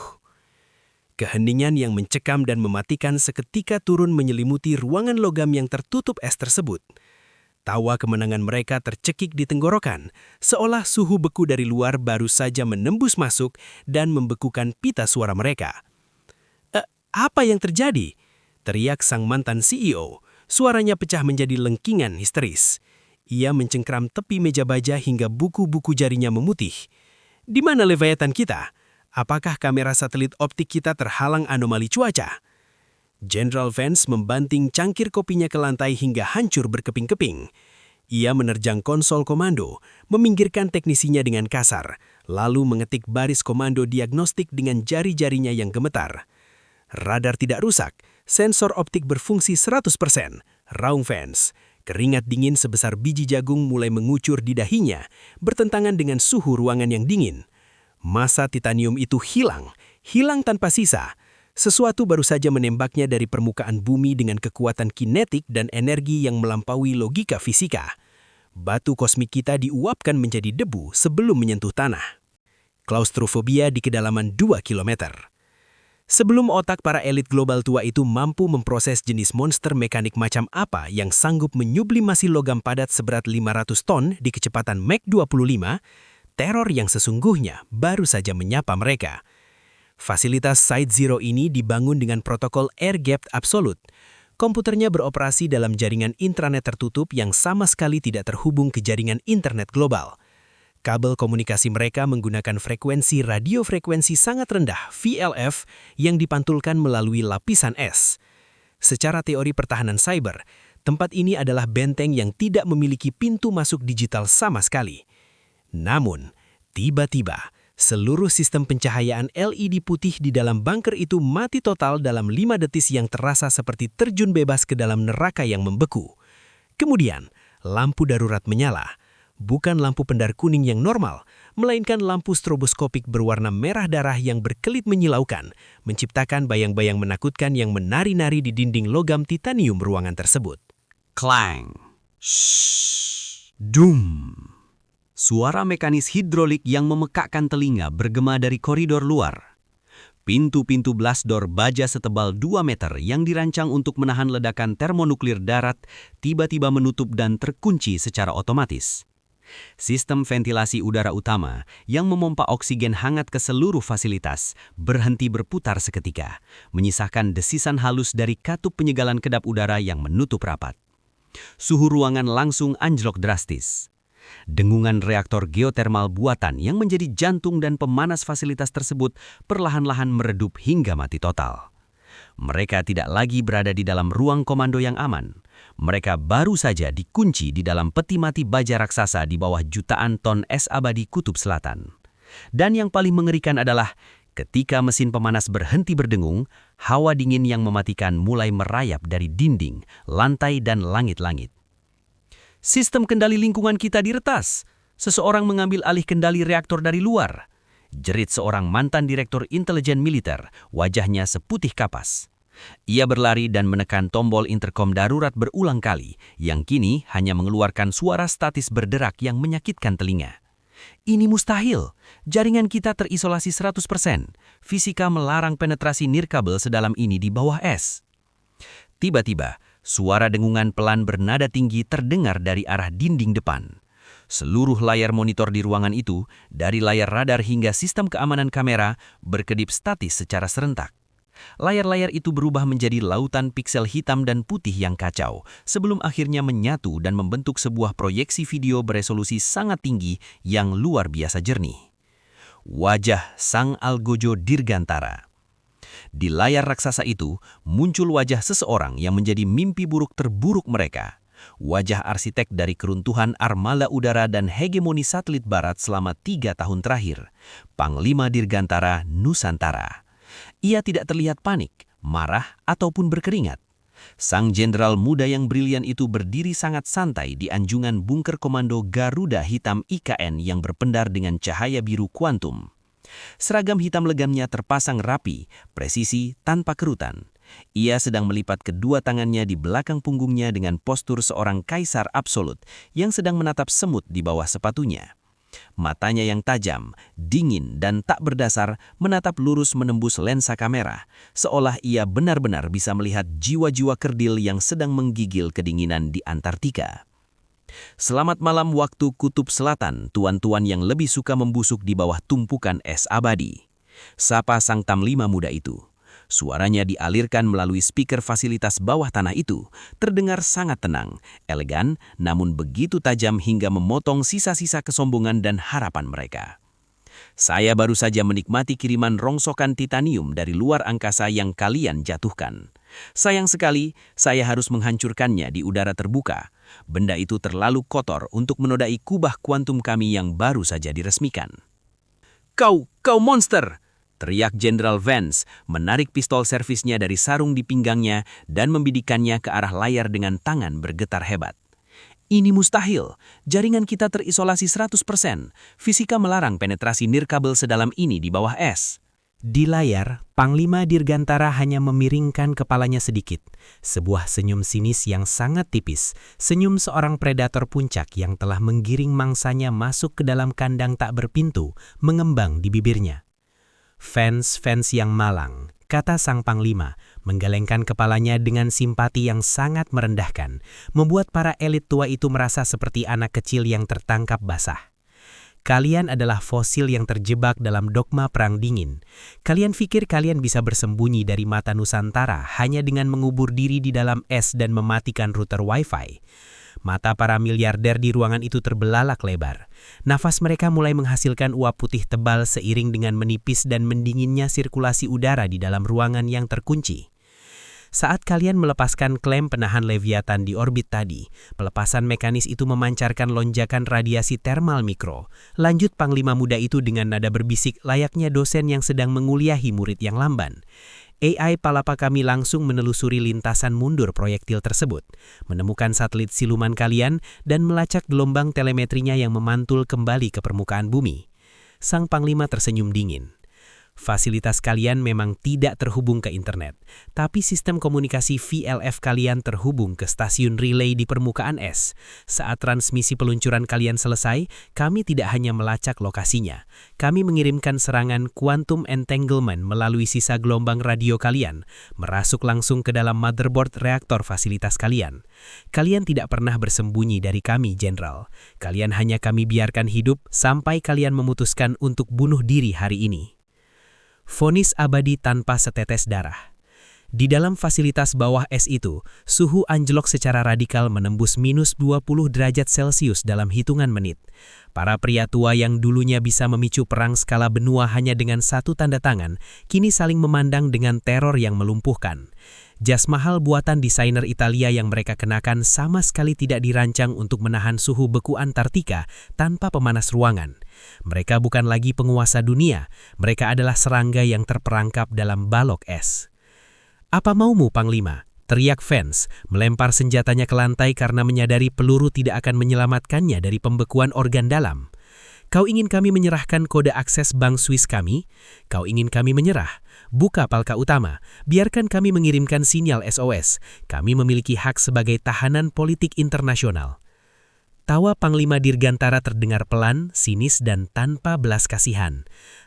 Speaker 5: Keheningan yang mencekam dan mematikan seketika turun menyelimuti ruangan logam yang tertutup es tersebut. Tawa kemenangan mereka tercekik di tenggorokan, seolah suhu beku dari luar baru saja menembus masuk dan membekukan pita suara mereka. Apa yang terjadi?" teriak sang mantan CEO. Suaranya pecah menjadi lengkingan histeris. Ia mencengkram tepi meja baja hingga buku-buku jarinya memutih. "Di mana Leviathan kita? Apakah kamera satelit optik kita terhalang anomali cuaca?" Jenderal Vance membanting cangkir kopinya ke lantai hingga hancur berkeping-keping. Ia menerjang konsol komando, meminggirkan teknisinya dengan kasar, lalu mengetik baris komando diagnostik dengan jari-jarinya yang gemetar. Radar tidak rusak, sensor optik berfungsi 100%, raung Vance. Keringat dingin sebesar biji jagung mulai mengucur di dahinya, bertentangan dengan suhu ruangan yang dingin. Massa titanium itu hilang tanpa sisa. Sesuatu baru saja menembaknya dari permukaan bumi dengan kekuatan kinetik dan energi yang melampaui logika fisika. Batu kosmik kita diuapkan menjadi debu sebelum menyentuh tanah. Klaustrofobia di kedalaman 2 kilometer. Sebelum otak para elit global tua itu mampu memproses jenis monster mekanik macam apa yang sanggup menyublimasi logam padat seberat 500 ton di kecepatan Mach 25, teror yang sesungguhnya baru saja menyapa mereka. Fasilitas Site Zero ini dibangun dengan protokol air-gapped absolute. Komputernya beroperasi dalam jaringan intranet tertutup yang sama sekali tidak terhubung ke jaringan internet global. Kabel komunikasi mereka menggunakan frekuensi radiofrekuensi sangat rendah (VLF) yang dipantulkan melalui lapisan es. Secara teori pertahanan cyber, tempat ini adalah benteng yang tidak memiliki pintu masuk digital sama sekali. Namun, tiba-tiba, seluruh sistem pencahayaan LED putih di dalam bunker itu mati total dalam 5 detik yang terasa seperti terjun bebas ke dalam neraka yang membeku. Kemudian, lampu darurat menyala. Bukan lampu pendar kuning yang normal, melainkan lampu stroboskopik berwarna merah darah yang berkelit menyilaukan, menciptakan bayang-bayang menakutkan yang menari-nari di dinding logam titanium ruangan tersebut.
Speaker 1: Clang. Shhh. Dum. Suara mekanis hidrolik yang memekakkan telinga bergema dari koridor luar. Pintu-pintu blast door baja setebal 2 meter yang dirancang untuk menahan ledakan termonuklir darat tiba-tiba menutup dan terkunci secara otomatis. Sistem ventilasi udara utama yang memompa oksigen hangat ke seluruh fasilitas berhenti berputar seketika, menyisakan desisan halus dari katup penyegalan kedap udara yang menutup rapat. Suhu ruangan langsung anjlok drastis. Dengungan reaktor geotermal buatan yang menjadi jantung dan pemanas fasilitas tersebut perlahan-lahan meredup hingga mati total. Mereka tidak lagi berada di dalam ruang komando yang aman. Mereka baru saja dikunci di dalam peti mati baja raksasa di bawah jutaan ton es abadi kutub selatan. Dan yang paling mengerikan adalah ketika mesin pemanas berhenti berdengung, hawa dingin yang mematikan mulai merayap dari dinding, lantai, dan langit-langit. Sistem kendali lingkungan kita diretas. Seseorang mengambil alih kendali reaktor dari luar. Jerit seorang mantan direktur intelijen militer, wajahnya seputih kapas. Ia berlari dan menekan tombol interkom darurat berulang kali, yang kini hanya mengeluarkan suara statis berderak yang menyakitkan telinga. Ini mustahil. Jaringan kita terisolasi 100%. Fisika melarang penetrasi nirkabel sedalam ini di bawah es. Tiba-tiba, suara dengungan pelan bernada tinggi terdengar dari arah dinding depan. Seluruh layar monitor di ruangan itu, dari layar radar hingga sistem keamanan kamera, berkedip statis secara serentak. Layar-layar itu berubah menjadi lautan piksel hitam dan putih yang kacau, sebelum akhirnya menyatu dan membentuk sebuah proyeksi video beresolusi sangat tinggi yang luar biasa jernih. Wajah Sang Algojo Dirgantara. Di layar raksasa itu, muncul wajah seseorang yang menjadi mimpi buruk terburuk mereka. Wajah arsitek dari keruntuhan armada udara dan hegemoni satelit barat selama 3 tahun terakhir, Panglima Dirgantara Nusantara. Ia tidak terlihat panik, marah, ataupun berkeringat. Sang jenderal muda yang brilian itu berdiri sangat santai di anjungan bunker komando Garuda Hitam IKN yang berpendar dengan cahaya biru kuantum. Seragam hitam legamnya terpasang rapi, presisi, tanpa kerutan. Ia sedang melipat kedua tangannya di belakang punggungnya dengan postur seorang kaisar absolut yang sedang menatap semut di bawah sepatunya. Matanya yang tajam, dingin, dan tak berdasar menatap lurus menembus lensa kamera, seolah ia benar-benar bisa melihat jiwa-jiwa kerdil yang sedang menggigil kedinginan di Antartika. Selamat malam waktu Kutub Selatan, tuan-tuan yang lebih suka membusuk di bawah tumpukan es abadi. Sapa sang tamlima muda itu. Suaranya dialirkan melalui speaker fasilitas bawah tanah itu, terdengar sangat tenang, elegan, namun begitu tajam hingga memotong sisa-sisa kesombongan dan harapan mereka. Saya baru saja menikmati kiriman rongsokan titanium dari luar angkasa yang kalian jatuhkan. Sayang sekali, saya harus menghancurkannya di udara terbuka. Benda itu terlalu kotor untuk menodai kubah kuantum kami yang baru saja diresmikan. Kau monster! Teriak Jenderal Vance, menarik pistol servisnya dari sarung di pinggangnya dan membidikannya ke arah layar dengan tangan bergetar hebat. Ini mustahil, jaringan kita terisolasi 100%, fisika melarang penetrasi nirkabel sedalam ini di bawah es.
Speaker 3: Di layar, Panglima Dirgantara hanya memiringkan kepalanya sedikit. Sebuah senyum sinis yang sangat tipis, senyum seorang predator puncak yang telah menggiring mangsanya masuk ke dalam kandang tak berpintu, mengembang di bibirnya. Fans yang malang, kata sang panglima, menggelengkan kepalanya dengan simpati yang sangat merendahkan, membuat para elit tua itu merasa seperti anak kecil yang tertangkap basah. Kalian adalah fosil yang terjebak dalam dogma perang dingin. Kalian pikir kalian bisa bersembunyi dari mata Nusantara hanya dengan mengubur diri di dalam es dan mematikan router Wi-Fi. Mata para miliarder di ruangan itu terbelalak lebar. Nafas mereka mulai menghasilkan uap putih tebal seiring dengan menipis dan mendinginnya sirkulasi udara di dalam ruangan yang terkunci. Saat kalian melepaskan klem penahan Leviathan di orbit tadi, pelepasan mekanis itu memancarkan lonjakan radiasi termal mikro. Lanjut Panglima muda itu dengan nada berbisik layaknya dosen yang sedang menguliahi murid yang lamban. AI Palapa kami langsung menelusuri lintasan mundur proyektil tersebut, menemukan satelit siluman kalian dan melacak gelombang telemetrinya yang memantul kembali ke permukaan bumi. Sang Panglima tersenyum dingin. Fasilitas kalian memang tidak terhubung ke internet, tapi sistem komunikasi VLF kalian terhubung ke stasiun relay di permukaan es. Saat transmisi peluncuran kalian selesai, kami tidak hanya melacak lokasinya. Kami mengirimkan serangan quantum entanglement melalui sisa gelombang radio kalian, merasuk langsung ke dalam motherboard reaktor fasilitas kalian. Kalian tidak pernah bersembunyi dari kami, Jenderal. Kalian hanya kami biarkan hidup sampai kalian memutuskan untuk bunuh diri hari ini. Vonis abadi tanpa setetes darah. Di dalam fasilitas bawah es itu, suhu anjlok secara radikal menembus minus 20 derajat Celcius dalam hitungan menit. Para pria tua yang dulunya bisa memicu perang skala benua hanya dengan satu tanda tangan, kini saling memandang dengan teror yang melumpuhkan. Jas mahal buatan desainer Italia yang mereka kenakan sama sekali tidak dirancang untuk menahan suhu beku Antartika tanpa pemanas ruangan. Mereka bukan lagi penguasa dunia, mereka adalah serangga yang terperangkap dalam balok es. Apa maumu, Panglima? Teriak Vance, melempar senjatanya ke lantai karena menyadari peluru tidak akan menyelamatkannya dari pembekuan organ dalam. Kau ingin kami menyerahkan kode akses bank Swiss kami? Kau ingin kami menyerah? Buka palka utama, biarkan kami mengirimkan sinyal SOS. Kami memiliki hak sebagai tahanan politik internasional. Tawa Panglima Dirgantara terdengar pelan, sinis, dan tanpa belas kasihan.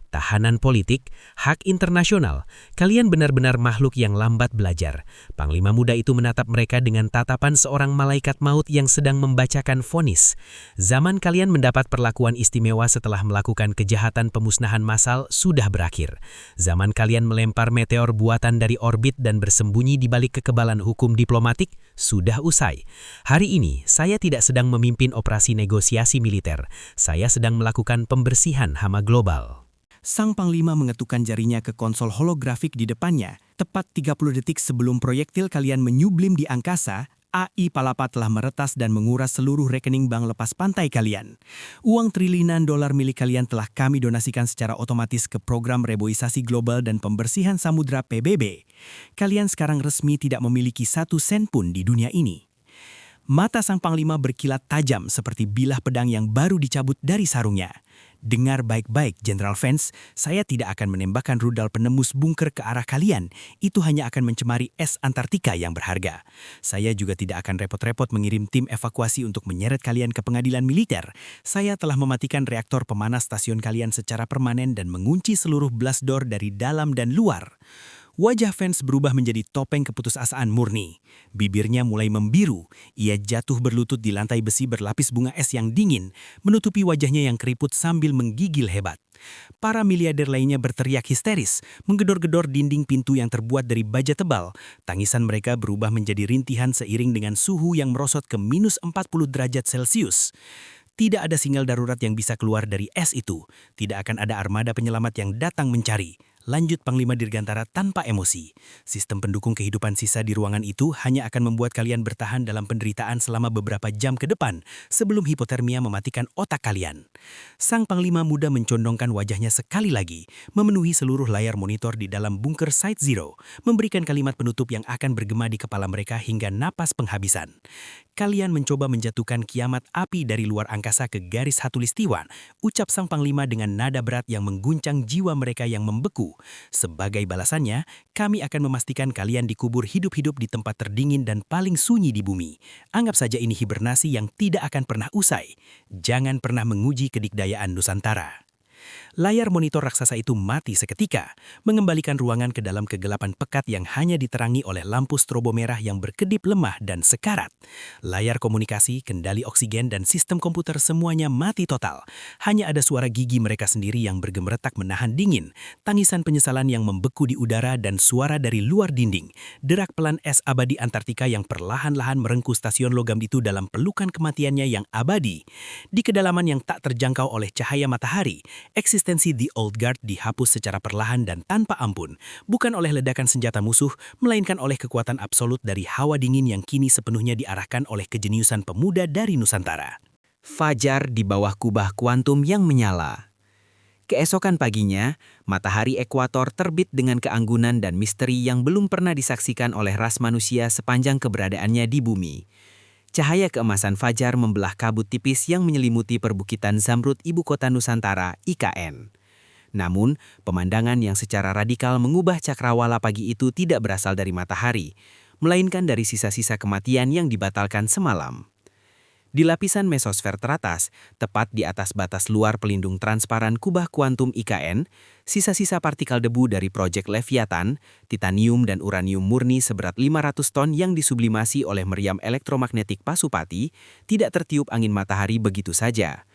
Speaker 3: Tahanan politik, hak internasional, kalian benar-benar makhluk yang lambat belajar. Panglima muda itu menatap mereka dengan tatapan seorang malaikat maut yang sedang membacakan vonis. Zaman kalian mendapat perlakuan istimewa setelah melakukan kejahatan pemusnahan massal sudah berakhir. Zaman kalian melempar meteor buatan dari orbit dan bersembunyi di balik kekebalan hukum diplomatik sudah usai. Hari ini, saya tidak sedang memimpin operasi negosiasi militer. Saya sedang melakukan pembersihan hama global.
Speaker 6: Sang Panglima mengetukkan jarinya ke konsol holografik di depannya. Tepat 30 detik sebelum proyektil kalian menyublim di angkasa, AI Palapa telah meretas dan menguras seluruh rekening bank lepas pantai kalian. Uang triliunan dolar milik kalian telah kami donasikan secara otomatis ke program reboisasi global dan pembersihan samudra PBB. Kalian sekarang resmi tidak memiliki 1 sen pun di dunia ini. Mata sang Panglima berkilat tajam seperti bilah pedang yang baru dicabut dari sarungnya. Dengar baik-baik, General Vance, saya tidak akan menembakkan rudal penembus bunker ke arah kalian. Itu hanya akan mencemari es Antartika yang berharga. Saya juga tidak akan repot-repot mengirim tim evakuasi untuk menyeret kalian ke pengadilan militer. Saya telah mematikan reaktor pemanas stasiun kalian secara permanen dan mengunci seluruh blast door dari dalam dan luar. Wajah Vance berubah menjadi topeng keputusasaan murni. Bibirnya mulai membiru. Ia jatuh berlutut di lantai besi berlapis bunga es yang dingin, menutupi wajahnya yang keriput sambil menggigil hebat. Para miliarder lainnya berteriak histeris, menggedor-gedor dinding pintu yang terbuat dari baja tebal. Tangisan mereka berubah menjadi rintihan seiring dengan suhu yang merosot ke minus 40 derajat Celcius. Tidak ada sinyal darurat yang bisa keluar dari es itu. Tidak akan ada armada penyelamat yang datang mencari. Lanjut Panglima Dirgantara tanpa emosi. Sistem pendukung kehidupan sisa di ruangan itu hanya akan membuat kalian bertahan dalam penderitaan selama beberapa jam ke depan sebelum hipotermia mematikan otak kalian. Sang Panglima muda mencondongkan wajahnya sekali lagi, memenuhi seluruh layar monitor di dalam bunker Site Zero, memberikan kalimat penutup yang akan bergema di kepala mereka hingga napas penghabisan. Kalian mencoba menjatuhkan kiamat api dari luar angkasa ke garis khatulistiwa, ucap sang Panglima dengan nada berat yang mengguncang jiwa mereka yang membeku. Sebagai balasannya, kami akan memastikan kalian dikubur hidup-hidup di tempat terdingin dan paling sunyi di bumi. Anggap saja ini hibernasi yang tidak akan pernah usai. Jangan pernah menguji kedikdayaan Nusantara. Layar monitor raksasa itu mati seketika, mengembalikan ruangan ke dalam kegelapan pekat yang hanya diterangi oleh lampu strobo merah yang berkedip lemah dan sekarat. Layar komunikasi, kendali oksigen, dan sistem komputer semuanya mati total. Hanya ada suara gigi mereka sendiri yang bergemeretak menahan dingin, tangisan penyesalan yang membeku di udara, dan suara dari luar dinding. Derak pelan es abadi Antartika yang perlahan-lahan merengkuh stasiun logam itu dalam pelukan kematiannya yang abadi. Di kedalaman yang tak terjangkau oleh cahaya matahari, eksistensi The Old Guard dihapus secara perlahan dan tanpa ampun, bukan oleh ledakan senjata musuh, melainkan oleh kekuatan absolut dari hawa dingin yang kini sepenuhnya diarahkan oleh kejeniusan pemuda dari Nusantara.
Speaker 4: Fajar di bawah kubah kuantum yang menyala. Keesokan paginya, matahari ekuator terbit dengan keanggunan dan misteri yang belum pernah disaksikan oleh ras manusia sepanjang keberadaannya di bumi. Cahaya keemasan fajar membelah kabut tipis yang menyelimuti perbukitan Zamrud ibu kota Nusantara, IKN. Namun, pemandangan yang secara radikal mengubah cakrawala pagi itu tidak berasal dari matahari, melainkan dari sisa-sisa kematian yang dibatalkan semalam. Di lapisan mesosfer teratas, tepat di atas batas luar pelindung transparan kubah kuantum IKN, sisa-sisa partikel debu dari proyek Leviathan, titanium dan uranium murni seberat 500 ton yang disublimasi oleh meriam elektromagnetik Pasupati, tidak tertiup angin matahari begitu saja.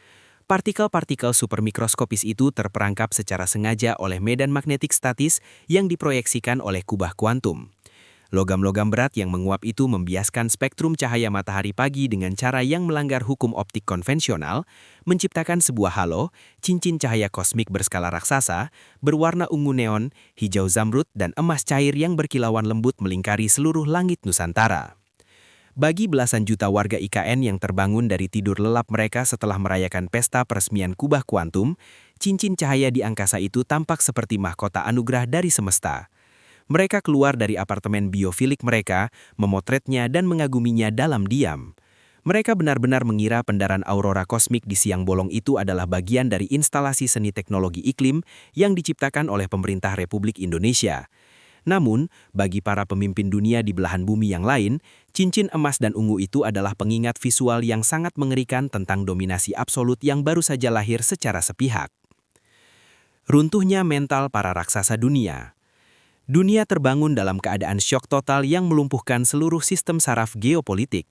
Speaker 4: Partikel-partikel supermikroskopis itu terperangkap secara sengaja oleh medan magnetik statis yang diproyeksikan oleh kubah kuantum. Logam-logam berat yang menguap itu membiaskan spektrum cahaya matahari pagi dengan cara yang melanggar hukum optik konvensional, menciptakan sebuah halo, cincin cahaya kosmik berskala raksasa, berwarna ungu neon, hijau zamrud, dan emas cair yang berkilauan lembut melingkari seluruh langit Nusantara. Bagi belasan juta warga IKN yang terbangun dari tidur lelap mereka setelah merayakan pesta peresmian kubah kuantum, cincin cahaya di angkasa itu tampak seperti mahkota anugerah dari semesta. Mereka keluar dari apartemen biofilik mereka, memotretnya dan mengaguminya dalam diam. Mereka benar-benar mengira pendaran aurora kosmik di siang bolong itu adalah bagian dari instalasi seni teknologi iklim yang diciptakan oleh pemerintah Republik Indonesia. Namun, bagi para pemimpin dunia di belahan bumi yang lain, cincin emas dan ungu itu adalah pengingat visual yang sangat mengerikan tentang dominasi absolut yang baru saja lahir secara sepihak. Runtuhnya mental para raksasa dunia. Dunia terbangun dalam keadaan syok total yang melumpuhkan seluruh sistem saraf geopolitik.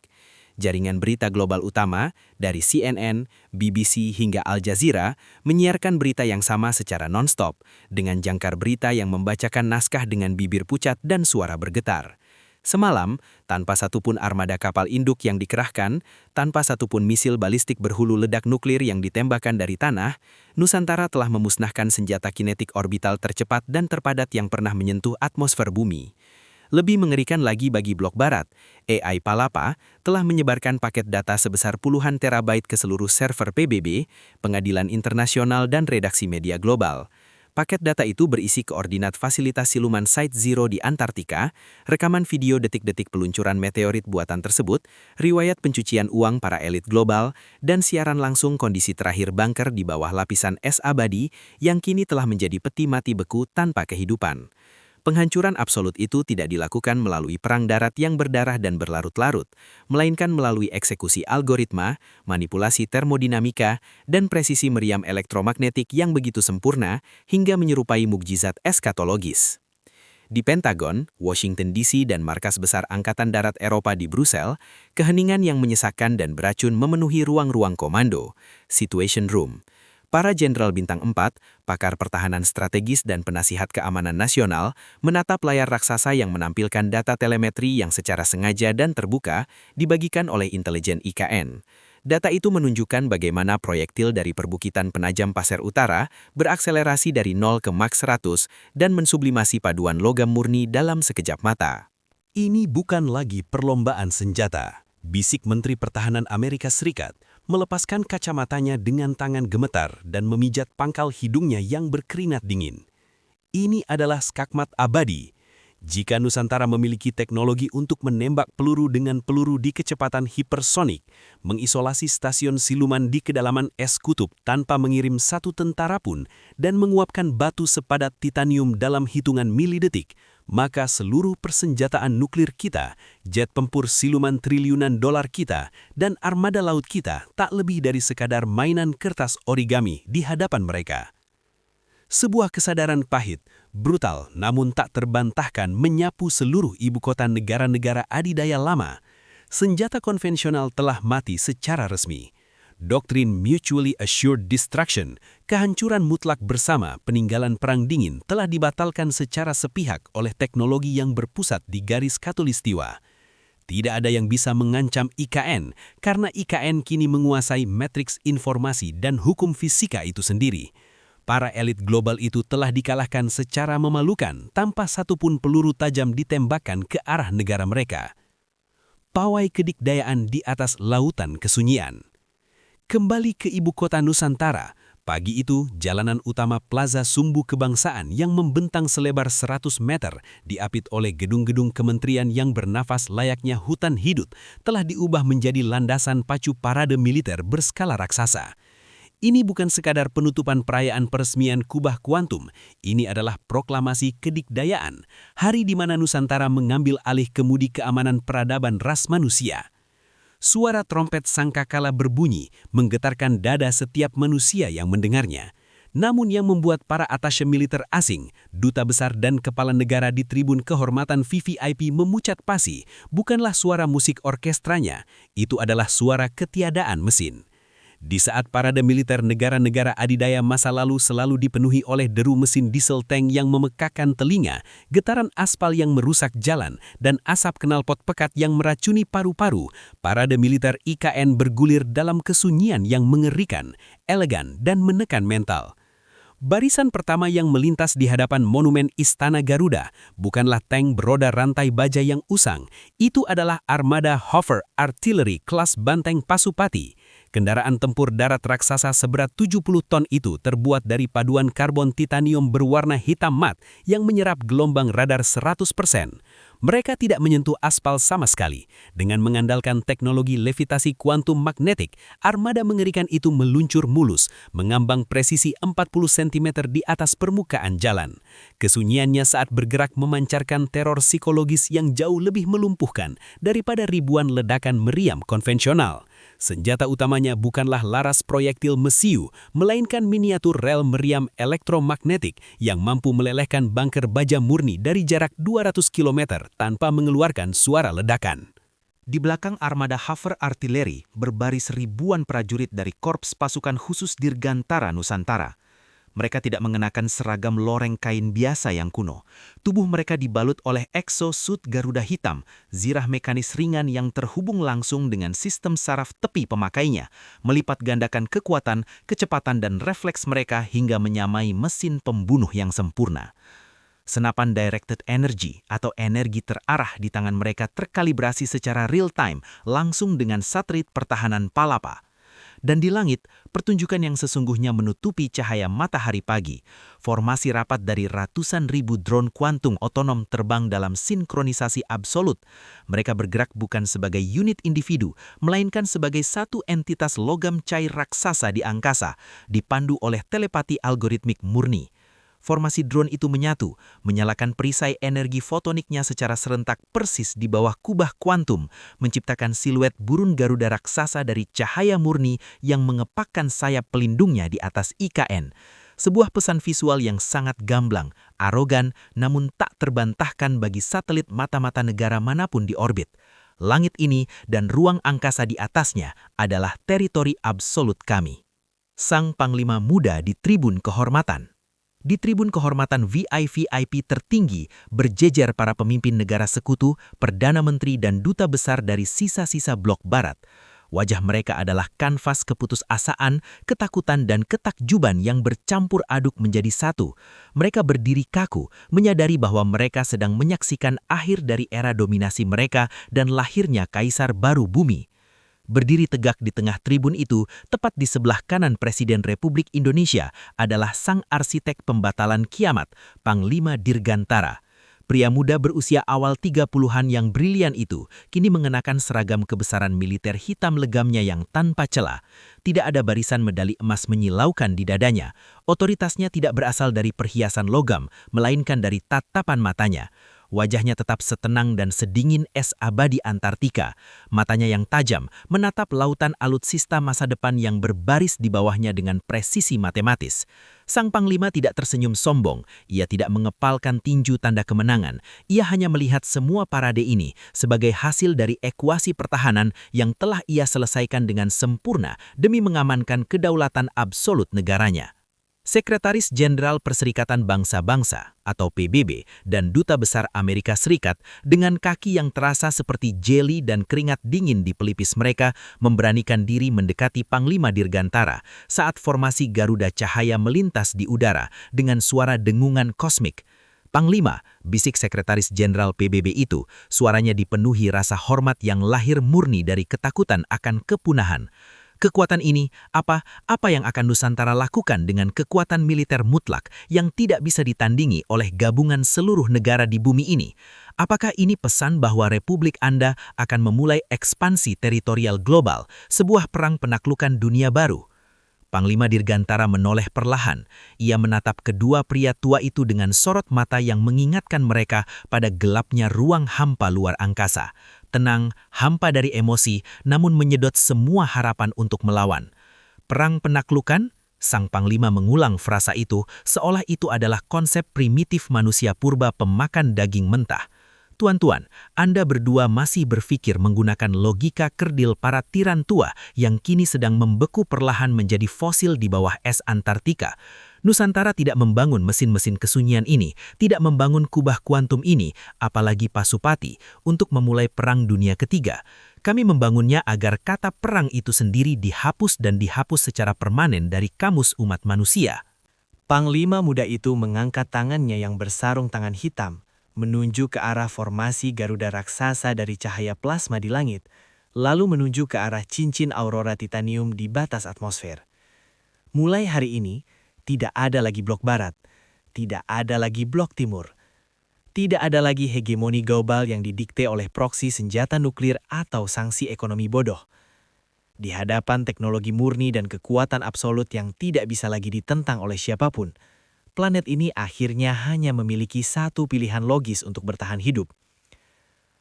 Speaker 4: Jaringan berita global utama, dari CNN, BBC hingga Al Jazeera, menyiarkan berita yang sama secara non-stop, dengan jangkar berita yang membacakan naskah dengan bibir pucat dan suara bergetar. Semalam, tanpa satupun armada kapal induk yang dikerahkan, tanpa satupun misil balistik berhulu ledak nuklir yang ditembakkan dari tanah, Nusantara telah memusnahkan senjata kinetik orbital tercepat dan terpadat yang pernah menyentuh atmosfer bumi. Lebih mengerikan lagi bagi blok barat, AI Palapa telah menyebarkan paket data sebesar puluhan terabyte ke seluruh server PBB, pengadilan internasional dan redaksi media global. Paket data itu berisi koordinat fasilitas siluman Site Zero di Antartika, rekaman video detik-detik peluncuran meteorit buatan tersebut, riwayat pencucian uang para elit global, dan siaran langsung kondisi terakhir bunker di bawah lapisan es abadi yang kini telah menjadi peti mati beku tanpa kehidupan. Penghancuran absolut itu tidak dilakukan melalui perang darat yang berdarah dan berlarut-larut, melainkan melalui eksekusi algoritma, manipulasi termodinamika, dan presisi meriam elektromagnetik yang begitu sempurna hingga menyerupai mukjizat eskatologis. Di Pentagon, Washington DC dan markas besar Angkatan Darat Eropa di Brussel, keheningan yang menyesakkan dan beracun memenuhi ruang-ruang komando, Situation Room. Para jenderal bintang 4, pakar pertahanan strategis dan penasihat keamanan nasional menatap layar raksasa yang menampilkan data telemetri yang secara sengaja dan terbuka dibagikan oleh intelijen IKN. Data itu menunjukkan bagaimana proyektil dari perbukitan penajam Pasir Utara berakselerasi dari 0 ke Mach 100 dan mensublimasi paduan logam murni dalam sekejap mata.
Speaker 1: Ini bukan lagi perlombaan senjata, bisik Menteri Pertahanan Amerika Serikat, melepaskan kacamatanya dengan tangan gemetar dan memijat pangkal hidungnya yang berkeringat dingin. Ini adalah skakmat abadi. Jika Nusantara memiliki teknologi untuk menembak peluru dengan peluru di kecepatan hipersonik, mengisolasi stasiun siluman di kedalaman es kutub tanpa mengirim satu tentara pun, dan menguapkan batu sepadat titanium dalam hitungan milidetik, maka seluruh persenjataan nuklir kita, jet tempur siluman triliunan dolar kita, dan armada laut kita tak lebih dari sekadar mainan kertas origami di hadapan mereka. Sebuah kesadaran pahit, brutal namun tak terbantahkan menyapu seluruh ibu kota negara-negara adidaya lama. Senjata konvensional telah mati secara resmi. Doktrin Mutually Assured Destruction, kehancuran mutlak bersama peninggalan Perang Dingin telah dibatalkan secara sepihak oleh teknologi yang berpusat di garis khatulistiwa. Tidak ada yang bisa mengancam IKN karena IKN kini menguasai matriks informasi dan hukum fisika itu sendiri. Para elit global itu telah dikalahkan secara memalukan tanpa satupun peluru tajam ditembakkan ke arah negara mereka. Pawai kedikdayaan di atas lautan kesunyian. Kembali ke ibu kota Nusantara, pagi itu jalanan utama Plaza Sumbu Kebangsaan yang membentang selebar 100 meter diapit oleh gedung-gedung kementerian yang bernafas layaknya hutan hidup telah diubah menjadi landasan pacu parade militer berskala raksasa. Ini bukan sekadar penutupan perayaan peresmian kubah kuantum, ini adalah proklamasi kedikdayaan, hari di mana Nusantara mengambil alih kemudi keamanan peradaban ras manusia. Suara trompet sangkakala berbunyi, menggetarkan dada setiap manusia yang mendengarnya. Namun yang membuat para atashe militer asing, duta besar dan kepala negara di tribun kehormatan VVIP memucat pasi, bukanlah suara musik orkestranya, itu adalah suara ketiadaan mesin. Di saat parade militer negara-negara adidaya masa lalu selalu dipenuhi oleh deru mesin diesel tank yang memekakan telinga, getaran aspal yang merusak jalan, dan asap knalpot pekat yang meracuni paru-paru, parade militer IKN bergulir dalam kesunyian yang mengerikan, elegan, dan menekan mental. Barisan pertama yang melintas di hadapan monumen Istana Garuda bukanlah tank beroda rantai baja yang usang, itu adalah armada Hover Artillery kelas Banteng Pasupati. Kendaraan tempur darat raksasa seberat 70 ton itu terbuat dari paduan karbon titanium berwarna hitam mat yang menyerap gelombang radar 100%. Mereka tidak menyentuh aspal sama sekali. Dengan mengandalkan teknologi levitasi kuantum magnetik, armada mengerikan itu meluncur mulus, mengambang presisi 40 cm di atas permukaan jalan. Kesunyiannya saat bergerak memancarkan teror psikologis yang jauh lebih melumpuhkan daripada ribuan ledakan meriam konvensional. Senjata utamanya bukanlah laras proyektil mesiu, melainkan miniatur rel meriam elektromagnetik yang mampu melelehkan bunker baja murni dari jarak 200 km tanpa mengeluarkan suara ledakan.
Speaker 7: Di belakang armada Hover Artillery berbaris ribuan prajurit dari Korps Pasukan Khusus Dirgantara Nusantara. Mereka tidak mengenakan seragam loreng kain biasa yang kuno. Tubuh mereka dibalut oleh exosuit Garuda hitam, zirah mekanis ringan yang terhubung langsung dengan sistem saraf tepi pemakainya, melipat gandakan kekuatan, kecepatan dan refleks mereka hingga menyamai mesin pembunuh yang sempurna. Senapan directed energy atau energi terarah di tangan mereka terkalibrasi secara real-time langsung dengan satelit pertahanan Palapa. Dan di langit, pertunjukan yang sesungguhnya menutupi cahaya matahari pagi. Formasi rapat dari ratusan ribu drone kuantum otonom terbang dalam sinkronisasi absolut. Mereka bergerak bukan sebagai unit individu, melainkan sebagai satu entitas logam cair raksasa di angkasa, dipandu oleh telepati algoritmik murni. Formasi drone itu menyatu, menyalakan perisai energi fotoniknya secara serentak persis di bawah kubah kuantum, menciptakan siluet burung Garuda raksasa dari cahaya murni yang mengepakkan sayap pelindungnya di atas IKN. Sebuah pesan visual yang sangat gamblang, arogan, namun tak terbantahkan bagi satelit mata-mata negara manapun di orbit. Langit ini dan ruang angkasa di atasnya adalah teritori absolut kami. Sang Panglima Muda di Tribun Kehormatan. Di tribun kehormatan VIP tertinggi, berjejer para pemimpin negara sekutu, perdana menteri dan duta besar dari sisa-sisa blok barat. Wajah mereka adalah kanvas keputusasaan, ketakutan dan ketakjuban yang bercampur aduk menjadi satu. Mereka berdiri kaku, menyadari bahwa mereka sedang menyaksikan akhir dari era dominasi mereka dan lahirnya kaisar baru bumi. Berdiri tegak di tengah tribun itu, tepat di sebelah kanan Presiden Republik Indonesia, adalah sang arsitek pembatalan kiamat, Panglima Dirgantara. Pria muda berusia awal 30-an yang brilian itu, kini mengenakan seragam kebesaran militer hitam legamnya yang tanpa celah. Tidak ada barisan medali emas menyilaukan di dadanya. Otoritasnya tidak berasal dari perhiasan logam, melainkan dari tatapan matanya. Wajahnya tetap setenang dan sedingin es abadi Antartika. Matanya yang tajam menatap lautan alutsista masa depan yang berbaris di bawahnya dengan presisi matematis. Sang Panglima tidak tersenyum sombong, ia tidak mengepalkan tinju tanda kemenangan. Ia hanya melihat semua parade ini sebagai hasil dari ekuasi pertahanan yang telah ia selesaikan dengan sempurna demi mengamankan kedaulatan absolut negaranya. Sekretaris Jenderal Perserikatan Bangsa-Bangsa atau PBB dan Duta Besar Amerika Serikat dengan kaki yang terasa seperti jeli dan keringat dingin di pelipis mereka memberanikan diri mendekati Panglima Dirgantara saat formasi Garuda Cahaya melintas di udara dengan suara dengungan kosmik. "Panglima," bisik Sekretaris Jenderal PBB itu, suaranya dipenuhi rasa hormat yang lahir murni dari ketakutan akan kepunahan. Kekuatan ini, apa yang akan Nusantara lakukan dengan kekuatan militer mutlak yang tidak bisa ditandingi oleh gabungan seluruh negara di bumi ini? Apakah ini pesan bahwa Republik Anda akan memulai ekspansi teritorial global, sebuah perang penaklukan dunia baru? Panglima Dirgantara menoleh perlahan. Ia menatap kedua pria tua itu dengan sorot mata yang mengingatkan mereka pada gelapnya ruang hampa luar angkasa. Tenang, hampa dari emosi, namun menyedot semua harapan untuk melawan. Perang penaklukan? Sang Panglima mengulang frasa itu seolah itu adalah konsep primitif manusia purba pemakan daging mentah. Tuan-tuan, Anda berdua masih berpikir menggunakan logika kerdil para tiran tua yang kini sedang membeku perlahan menjadi fosil di bawah es Antartika. Nusantara tidak membangun mesin-mesin kesunyian ini, tidak membangun kubah kuantum ini, apalagi Pasupati, untuk memulai Perang Dunia Ketiga. Kami membangunnya agar kata perang itu sendiri dihapus dan dihapus secara permanen dari kamus umat manusia.
Speaker 6: Panglima muda itu mengangkat tangannya yang bersarung tangan hitam, menunjuk ke arah formasi Garuda raksasa dari cahaya plasma di langit, lalu menunjuk ke arah cincin aurora titanium di batas atmosfer. Mulai hari ini, tidak ada lagi blok barat, tidak ada lagi blok timur, tidak ada lagi hegemoni global yang didikte oleh proksi senjata nuklir atau sanksi ekonomi bodoh. Di hadapan teknologi murni dan kekuatan absolut yang tidak bisa lagi ditentang oleh siapapun, planet ini akhirnya hanya memiliki satu pilihan logis untuk bertahan hidup.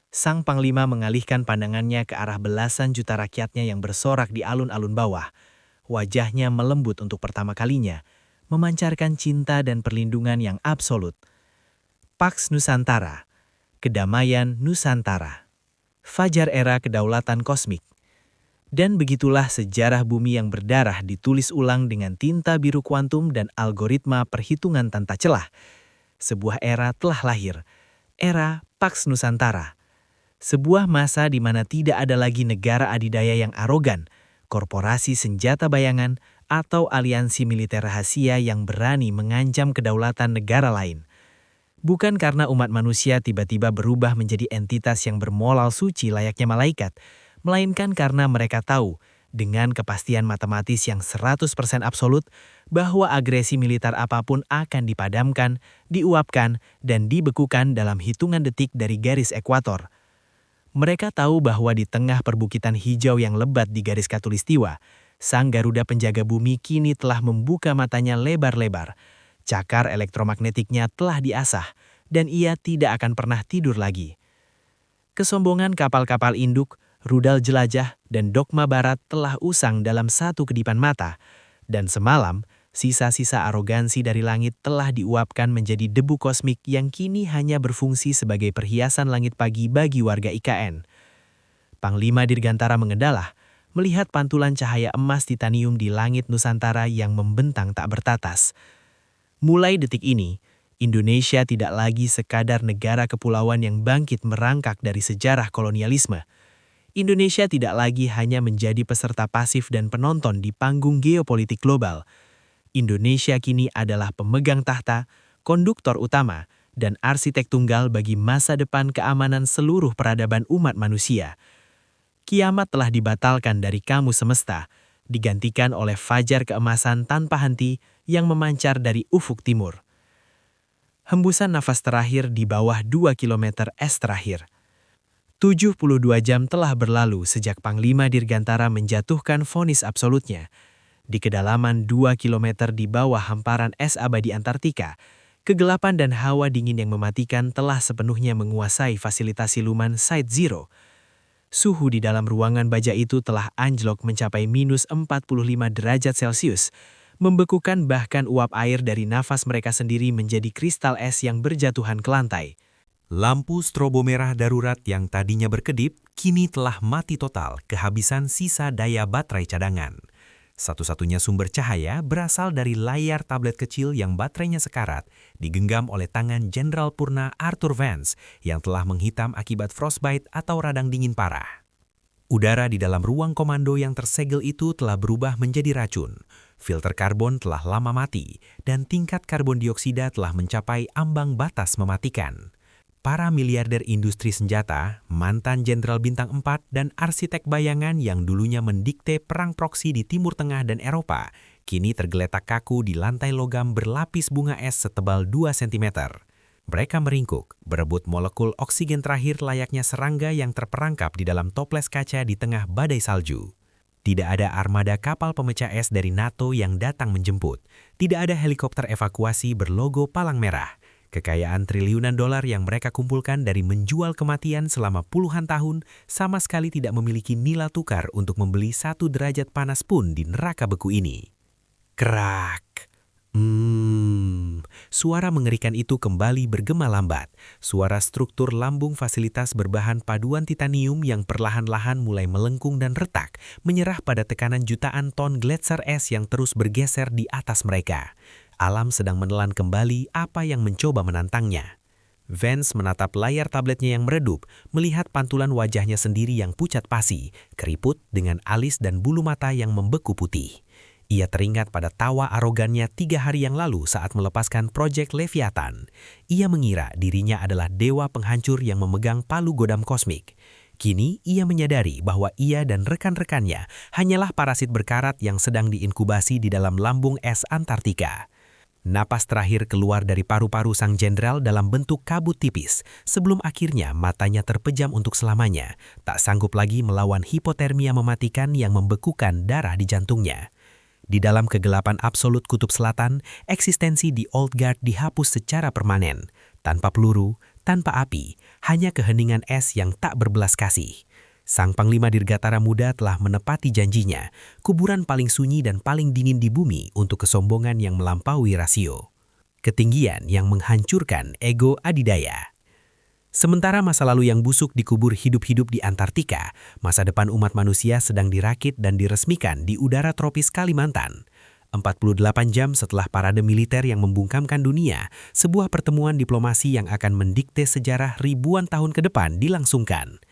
Speaker 6: Sang Panglima mengalihkan pandangannya ke arah belasan juta rakyatnya yang bersorak di alun-alun bawah. Wajahnya melembut untuk pertama kalinya, memancarkan cinta dan perlindungan yang absolut. Pax Nusantara, kedamaian Nusantara, fajar era kedaulatan kosmik. Dan begitulah sejarah bumi yang berdarah ditulis ulang dengan tinta biru kuantum dan algoritma perhitungan tanpa celah. Sebuah era telah lahir, era Pax Nusantara. Sebuah masa di mana tidak ada lagi negara adidaya yang arogan, korporasi senjata bayangan, atau aliansi militer rahasia yang berani mengancam kedaulatan negara lain. Bukan karena umat manusia tiba-tiba berubah menjadi entitas yang bermoral suci layaknya malaikat, melainkan karena mereka tahu
Speaker 7: dengan kepastian matematis yang 100% absolut bahwa agresi militer apapun akan dipadamkan, diuapkan, dan dibekukan dalam hitungan detik dari garis ekuator. Mereka tahu bahwa di tengah perbukitan hijau yang lebat di garis khatulistiwa, sang Garuda penjaga bumi kini telah membuka matanya lebar-lebar. Cakar elektromagnetiknya telah diasah, dan ia tidak akan pernah tidur lagi. Kesombongan kapal-kapal induk, rudal jelajah, dan dogma barat telah usang dalam satu kedipan mata, dan semalam, sisa-sisa arogansi dari langit telah diuapkan menjadi debu kosmik yang kini hanya berfungsi sebagai perhiasan langit pagi bagi warga IKN. Panglima Dirgantara mengedalah, melihat pantulan cahaya emas titanium di langit Nusantara yang membentang tak bertatas. Mulai detik ini, Indonesia tidak lagi sekadar negara kepulauan yang bangkit merangkak dari sejarah kolonialisme. Indonesia tidak lagi hanya menjadi peserta pasif dan penonton di panggung geopolitik global. Indonesia kini adalah pemegang tahta, konduktor utama, dan arsitek tunggal bagi masa depan keamanan seluruh peradaban umat manusia. Kiamat telah dibatalkan dari kamus semesta, digantikan oleh fajar keemasan tanpa henti yang memancar dari ufuk timur. Hembusan nafas terakhir di bawah 2 km es terakhir. 72 jam telah berlalu sejak Panglima Dirgantara menjatuhkan vonis absolutnya. Di kedalaman 2 km di bawah hamparan es abadi Antartika, kegelapan dan hawa dingin yang mematikan telah sepenuhnya menguasai fasilitas siluman Site Zero. Suhu di dalam ruangan baja itu telah anjlok mencapai minus 45 derajat Celcius, membekukan bahkan uap air dari nafas mereka sendiri menjadi kristal es yang berjatuhan ke lantai.
Speaker 3: Lampu strobo merah darurat yang tadinya berkedip, kini telah mati total kehabisan sisa daya baterai cadangan. Satu-satunya sumber cahaya berasal dari layar tablet kecil yang baterainya sekarat, digenggam oleh tangan Jenderal Purna Arthur Vance yang telah menghitam akibat frostbite atau radang dingin parah. Udara di dalam ruang komando yang tersegel itu telah berubah menjadi racun. Filter karbon telah lama mati, dan tingkat karbon dioksida telah mencapai ambang batas mematikan. Para miliarder industri senjata, mantan Jenderal Bintang 4 dan arsitek bayangan yang dulunya mendikte perang proksi di Timur Tengah dan Eropa, kini tergeletak kaku di lantai logam berlapis bunga es setebal 2 cm. Mereka meringkuk, berebut molekul oksigen terakhir layaknya serangga yang terperangkap di dalam toples kaca di tengah badai salju. Tidak ada armada kapal pemecah es dari NATO yang datang menjemput. Tidak ada helikopter evakuasi berlogo palang merah. Kekayaan triliunan dolar yang mereka kumpulkan dari menjual kematian selama puluhan tahun sama sekali tidak memiliki nilai tukar untuk membeli 1 derajat panas pun di neraka beku ini. Kerak. Suara mengerikan itu kembali bergema lambat. Suara struktur lambung fasilitas berbahan paduan titanium yang perlahan-lahan mulai melengkung dan retak, menyerah pada tekanan jutaan ton gletser es yang terus bergeser di atas mereka. Alam sedang menelan kembali apa yang mencoba menantangnya. Vance menatap layar tabletnya yang meredup, melihat pantulan wajahnya sendiri yang pucat pasi, keriput dengan alis dan bulu mata yang membeku putih. Ia teringat pada tawa arogannya 3 hari yang lalu saat melepaskan proyek Leviathan. Ia mengira dirinya adalah dewa penghancur yang memegang palu godam kosmik. Kini ia menyadari bahwa ia dan rekan-rekannya hanyalah parasit berkarat yang sedang diinkubasi di dalam lambung es Antartika. Napas terakhir keluar dari paru-paru sang jenderal dalam bentuk kabut tipis, sebelum akhirnya matanya terpejam untuk selamanya, tak sanggup lagi melawan hipotermia mematikan yang membekukan darah di jantungnya. Di dalam kegelapan absolut kutub selatan, eksistensi di Old Guard dihapus secara permanen, tanpa peluru, tanpa api, hanya keheningan es yang tak berbelas kasih. Sang Panglima Dirgantara muda telah menepati janjinya, kuburan paling sunyi dan paling dingin di bumi untuk kesombongan yang melampaui rasio. Ketinggian yang menghancurkan ego adidaya. Sementara masa lalu yang busuk dikubur hidup-hidup di Antartika, masa depan umat manusia sedang dirakit dan diresmikan di udara tropis Kalimantan. 48 jam setelah parade militer yang membungkamkan dunia, sebuah pertemuan diplomasi yang akan mendikte sejarah ribuan tahun ke depan dilangsungkan.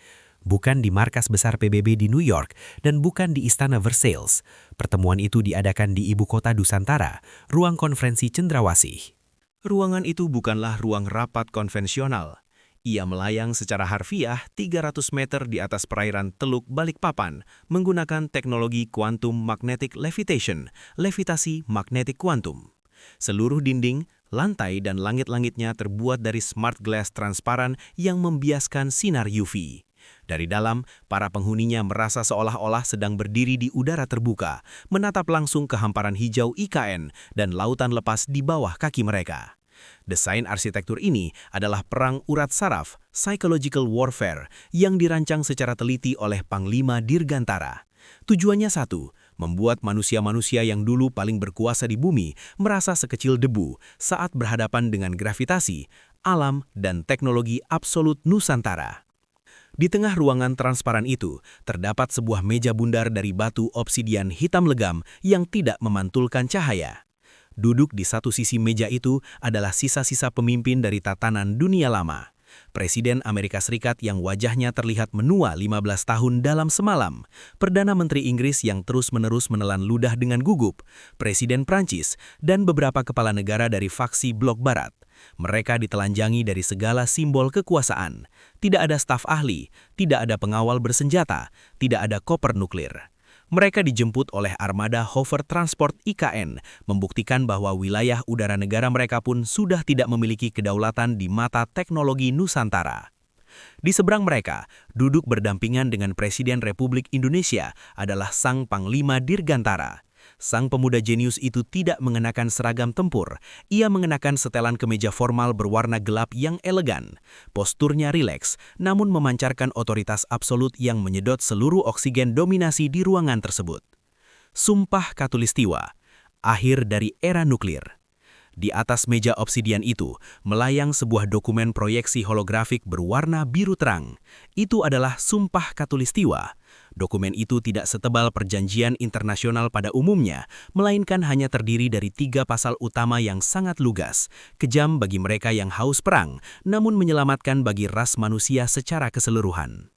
Speaker 3: Bukan di markas besar PBB di New York dan bukan di Istana Versailles. Pertemuan itu diadakan di ibu kota Nusantara, ruang konferensi Cendrawasih.
Speaker 1: Ruangan itu bukanlah ruang rapat konvensional.
Speaker 4: Ia melayang secara harfiah 300 meter di atas perairan Teluk Balikpapan menggunakan teknologi Quantum Magnetic Levitation, levitasi magnetik kuantum. Seluruh dinding, lantai, dan langit-langitnya terbuat dari smart glass transparan yang membiaskan sinar UV. Dari dalam, para penghuninya merasa seolah-olah sedang berdiri di udara terbuka, menatap langsung ke hamparan hijau IKN dan lautan lepas di bawah kaki mereka. Desain arsitektur ini adalah perang urat saraf, psychological warfare, yang dirancang secara teliti oleh Panglima Dirgantara. Tujuannya satu, membuat manusia-manusia yang dulu paling berkuasa di bumi merasa sekecil debu saat berhadapan dengan gravitasi, alam, dan teknologi absolut Nusantara. Di tengah ruangan transparan itu, terdapat sebuah meja bundar dari batu obsidian hitam legam yang tidak memantulkan cahaya. Duduk di satu sisi meja itu adalah sisa-sisa pemimpin dari tatanan dunia lama. Presiden Amerika Serikat yang wajahnya terlihat menua 15 tahun dalam semalam, Perdana Menteri Inggris yang terus-menerus menelan ludah dengan gugup, Presiden Prancis, dan beberapa kepala negara dari faksi Blok Barat. Mereka ditelanjangi dari segala simbol kekuasaan. Tidak ada staf ahli, tidak ada pengawal bersenjata, tidak ada koper nuklir. Mereka dijemput oleh armada Hover Transport IKN, membuktikan bahwa wilayah udara negara mereka pun sudah tidak memiliki kedaulatan di mata teknologi Nusantara. Di seberang mereka, duduk berdampingan dengan Presiden Republik Indonesia adalah Sang Panglima Dirgantara. Sang pemuda jenius itu tidak mengenakan seragam tempur. Ia mengenakan setelan kemeja formal berwarna gelap yang elegan. Posturnya rileks, namun memancarkan otoritas absolut yang menyedot seluruh oksigen dominasi di ruangan tersebut. Sumpah Khatulistiwa, akhir dari era nuklir. Di atas meja obsidian itu, melayang sebuah dokumen proyeksi holografik berwarna biru terang. Itu adalah Sumpah Khatulistiwa. Dokumen itu tidak setebal perjanjian internasional pada umumnya, melainkan hanya terdiri dari 3 pasal utama yang sangat lugas, kejam bagi mereka yang haus perang, namun menyelamatkan bagi ras manusia secara keseluruhan.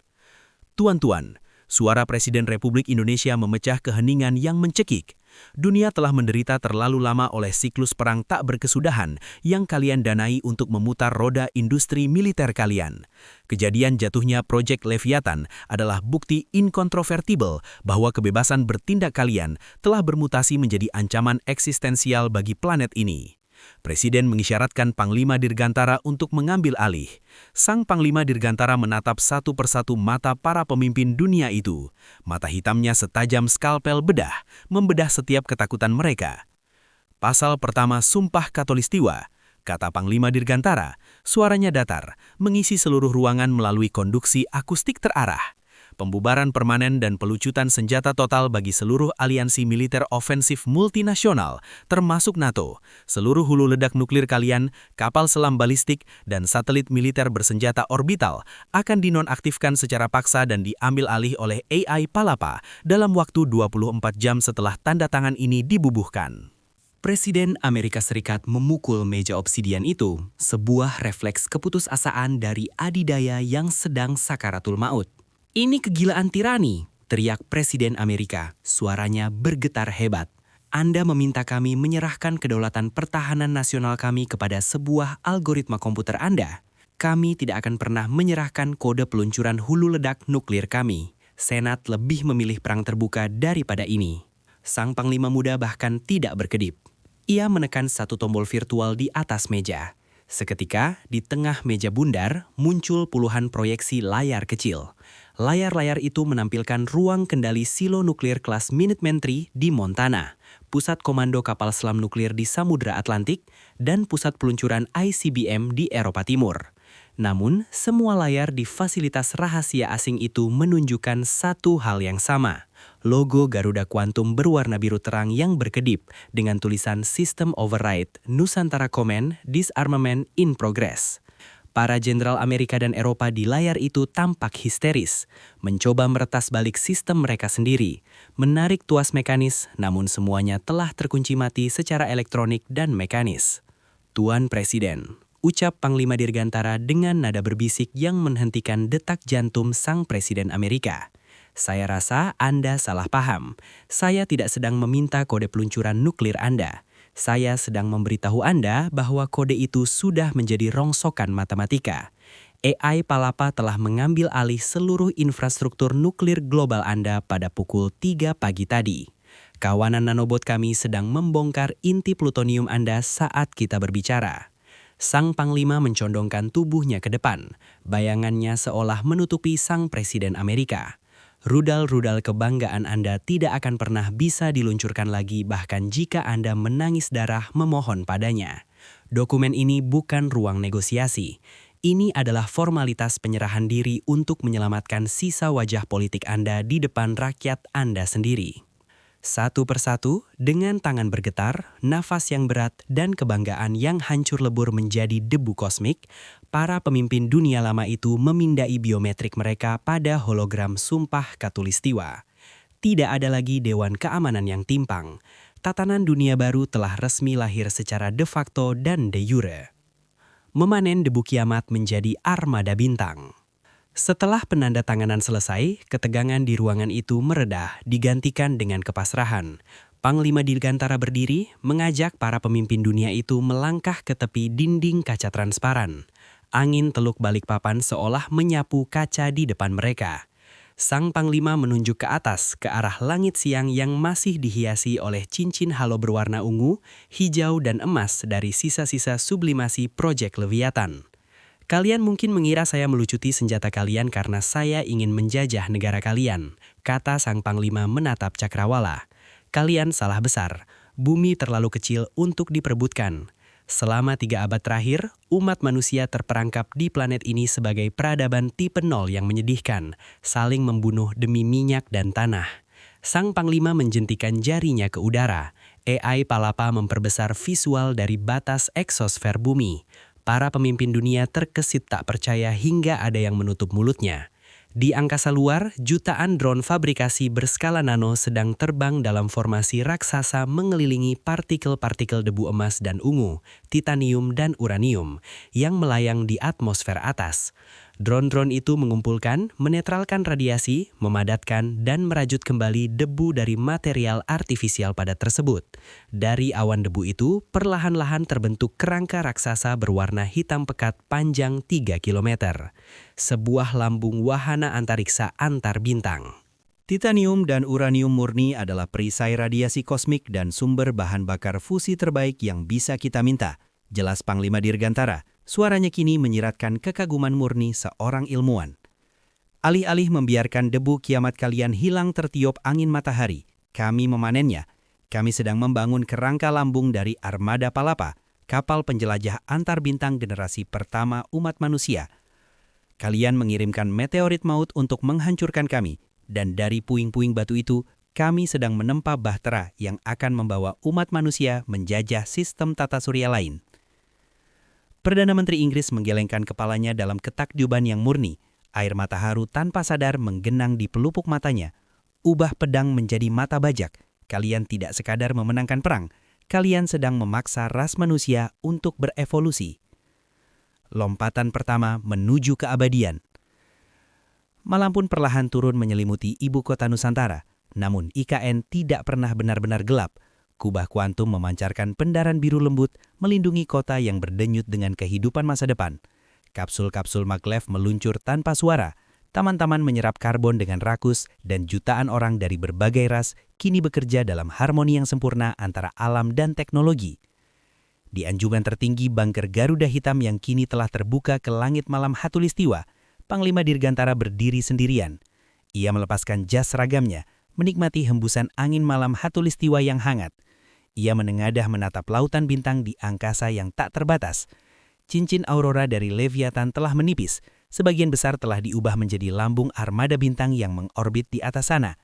Speaker 4: Tuan-tuan, suara Presiden Republik Indonesia memecah keheningan yang mencekik. Dunia telah menderita terlalu lama oleh siklus perang tak berkesudahan yang kalian danai untuk memutar roda industri militer kalian. Kejadian jatuhnya Project Leviathan adalah bukti inkontrovertibel bahwa kebebasan bertindak kalian telah bermutasi menjadi ancaman eksistensial bagi planet ini. Presiden mengisyaratkan Panglima Dirgantara untuk mengambil alih. Sang Panglima Dirgantara menatap satu persatu mata para pemimpin dunia itu. Mata hitamnya setajam skalpel bedah, membedah setiap ketakutan mereka. Pasal pertama Sumpah Khatulistiwa, kata Panglima Dirgantara, suaranya datar, mengisi seluruh ruangan melalui konduksi akustik terarah. Pembubaran permanen dan pelucutan senjata total bagi seluruh aliansi militer ofensif multinasional, termasuk NATO. Seluruh hulu ledak nuklir kalian, kapal selam balistik, dan satelit militer bersenjata orbital akan dinonaktifkan secara paksa dan diambil alih oleh AI Palapa dalam waktu 24 jam setelah tanda tangan ini dibubuhkan.
Speaker 6: Presiden Amerika Serikat memukul meja obsidian itu, sebuah refleks keputusasaan dari adidaya yang sedang sakaratul maut. Ini kegilaan tirani, teriak Presiden Amerika. Suaranya bergetar hebat. Anda meminta kami menyerahkan kedaulatan pertahanan nasional kami kepada sebuah algoritma komputer Anda. Kami tidak akan pernah menyerahkan kode peluncuran hulu ledak nuklir kami. Senat lebih memilih perang terbuka daripada ini. Sang Panglima Muda bahkan tidak berkedip. Ia menekan satu tombol virtual di atas meja. Seketika, di tengah meja bundar, muncul puluhan proyeksi layar kecil. Layar-layar itu menampilkan ruang kendali silo nuklir kelas Minuteman III di Montana, pusat komando kapal selam nuklir di Samudra Atlantik, dan pusat peluncuran ICBM di Eropa Timur. Namun, semua layar di fasilitas rahasia asing itu menunjukkan satu hal yang sama. Logo Garuda Quantum berwarna biru terang yang berkedip dengan tulisan System Override Nusantara Command Disarmament in Progress. Para jenderal Amerika dan Eropa di layar itu tampak histeris, mencoba meretas balik sistem mereka sendiri, menarik tuas mekanis, namun semuanya telah terkunci mati secara elektronik dan mekanis. Tuan Presiden, ucap Panglima Dirgantara dengan nada berbisik yang menghentikan detak jantung sang Presiden Amerika. Saya rasa Anda salah paham. Saya tidak sedang meminta kode peluncuran nuklir Anda. Saya sedang memberitahu Anda bahwa kode itu sudah menjadi rongsokan matematika.
Speaker 1: AI Palapa telah mengambil alih seluruh infrastruktur nuklir global Anda pada pukul 3 pagi tadi. Kawanan nanobot kami sedang membongkar inti plutonium Anda saat kita berbicara. Sang Panglima mencondongkan tubuhnya ke depan, bayangannya seolah menutupi Sang Presiden Amerika. Rudal-rudal kebanggaan Anda tidak akan pernah bisa diluncurkan lagi bahkan jika Anda menangis darah memohon padanya. Dokumen ini bukan ruang negosiasi. Ini adalah formalitas penyerahan diri untuk menyelamatkan sisa wajah politik Anda di depan rakyat Anda sendiri. Satu persatu, dengan tangan bergetar, nafas yang berat, dan kebanggaan yang hancur lebur menjadi debu kosmik, para pemimpin dunia lama itu memindai biometrik mereka pada hologram Sumpah Khatulistiwa. Tidak ada lagi Dewan Keamanan yang timpang. Tatanan dunia baru telah resmi lahir secara de facto dan de jure. Memanen debu kiamat menjadi armada bintang. Setelah penandatanganan selesai, ketegangan di ruangan itu meredah, digantikan dengan kepasrahan. Panglima Dirgantara berdiri, mengajak para pemimpin dunia itu melangkah ke tepi dinding kaca transparan. Angin Teluk Balikpapan seolah menyapu kaca di depan mereka. Sang Panglima menunjuk ke atas, ke arah langit siang yang masih dihiasi oleh cincin halo berwarna ungu, hijau, dan emas dari sisa-sisa sublimasi proyek Leviathan. Kalian mungkin mengira saya melucuti senjata kalian karena saya ingin menjajah negara kalian, kata Sang Panglima menatap Cakrawala. Kalian salah besar, bumi terlalu kecil untuk diperebutkan. Selama 3 abad terakhir, umat manusia terperangkap di planet ini sebagai peradaban tipe 0 yang menyedihkan, saling membunuh demi minyak dan tanah. Sang Panglima menjentikan jarinya ke udara. AI Palapa memperbesar visual dari batas eksosfer bumi. Para pemimpin dunia terkesit tak percaya hingga ada yang menutup mulutnya. Di angkasa luar, jutaan drone fabrikasi berskala nano sedang terbang dalam formasi raksasa mengelilingi partikel-partikel debu emas dan ungu, titanium dan uranium, yang melayang di atmosfer atas. Drone-drone itu mengumpulkan, menetralkan radiasi, memadatkan, dan merajut kembali debu dari material artifisial padat tersebut. Dari awan debu itu, perlahan-lahan terbentuk kerangka raksasa berwarna hitam pekat panjang 3 km. Sebuah lambung wahana antariksa antar bintang.
Speaker 6: Titanium dan uranium murni adalah perisai radiasi kosmik dan sumber bahan bakar fusi terbaik yang bisa kita minta, jelas Panglima Dirgantara. Suaranya kini menyiratkan kekaguman murni seorang ilmuwan. Alih-alih membiarkan debu kiamat kalian hilang tertiup angin matahari, kami memanennya. Kami sedang membangun kerangka lambung dari Armada Palapa, kapal penjelajah antar bintang generasi pertama umat manusia. Kalian mengirimkan meteorit maut untuk menghancurkan kami, dan dari puing-puing batu itu, kami sedang menempa bahtera yang akan membawa umat manusia menjajah sistem tata surya lain. Perdana Menteri Inggris menggelengkan kepalanya dalam ketakjuban yang murni. Air mata haru tanpa sadar menggenang di pelupuk matanya. Ubah pedang menjadi mata bajak. Kalian tidak sekadar memenangkan perang. Kalian sedang memaksa ras manusia untuk berevolusi. Lompatan pertama menuju keabadian. Malam pun perlahan turun menyelimuti ibu kota Nusantara. Namun IKN tidak pernah benar-benar gelap. Kubah kuantum memancarkan pendaran biru lembut melindungi kota yang berdenyut dengan kehidupan masa depan. Kapsul-kapsul maglev meluncur tanpa suara, taman-taman menyerap karbon dengan rakus, dan jutaan orang dari berbagai ras kini bekerja dalam harmoni yang sempurna antara alam dan teknologi. Di anjungan tertinggi Bunker Garuda Hitam yang kini telah terbuka ke langit malam Khatulistiwa, Panglima Dirgantara berdiri sendirian. Ia melepaskan jas seragamnya, menikmati hembusan angin malam Khatulistiwa yang hangat. Ia menengadah menatap lautan bintang di angkasa yang tak terbatas. Cincin aurora dari Leviathan telah menipis, sebagian besar telah diubah menjadi lambung armada bintang yang mengorbit di atas sana.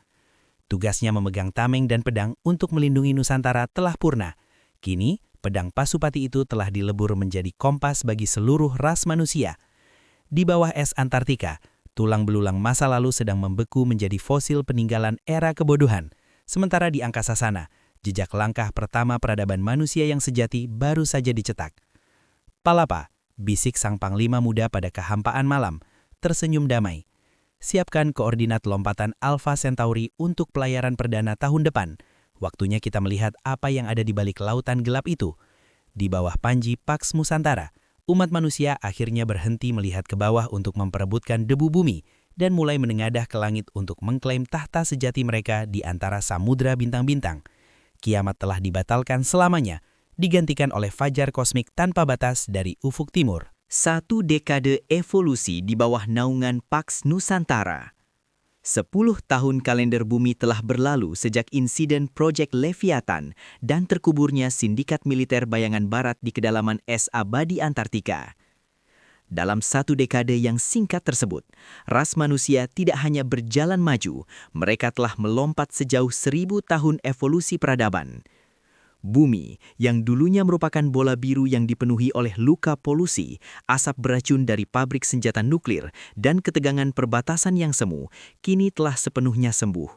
Speaker 6: Tugasnya memegang tameng dan pedang untuk melindungi Nusantara telah purna. Kini, pedang Pasupati itu telah dilebur menjadi kompas bagi seluruh ras manusia. Di bawah es Antartika, tulang belulang masa lalu sedang membeku menjadi fosil peninggalan era kebodohan. Sementara di angkasa sana, jejak langkah pertama peradaban manusia yang sejati baru saja dicetak. Palapa, bisik Sang Panglima muda pada kehampaan malam, tersenyum damai. Siapkan koordinat lompatan Alpha Centauri untuk pelayaran perdana tahun depan. Waktunya kita melihat apa yang ada di balik lautan gelap itu. Di bawah panji Pax Nusantara,
Speaker 4: umat manusia akhirnya berhenti melihat ke bawah untuk memperebutkan debu bumi dan mulai menengadah ke langit untuk mengklaim tahta sejati mereka di antara samudra bintang-bintang. Kiamat telah dibatalkan selamanya, digantikan oleh fajar kosmik tanpa batas dari ufuk timur.
Speaker 1: Satu dekade evolusi di bawah naungan Pax Nusantara. 10 tahun kalender bumi telah berlalu sejak insiden Project Leviathan dan terkuburnya sindikat militer bayangan barat di kedalaman es abadi Antartika. Dalam satu dekade yang singkat tersebut, ras manusia tidak hanya berjalan maju, mereka telah melompat sejauh 1000 tahun evolusi peradaban. Bumi, yang dulunya merupakan bola biru yang dipenuhi oleh luka polusi, asap beracun dari pabrik senjata nuklir, dan ketegangan perbatasan yang semu, kini telah sepenuhnya sembuh.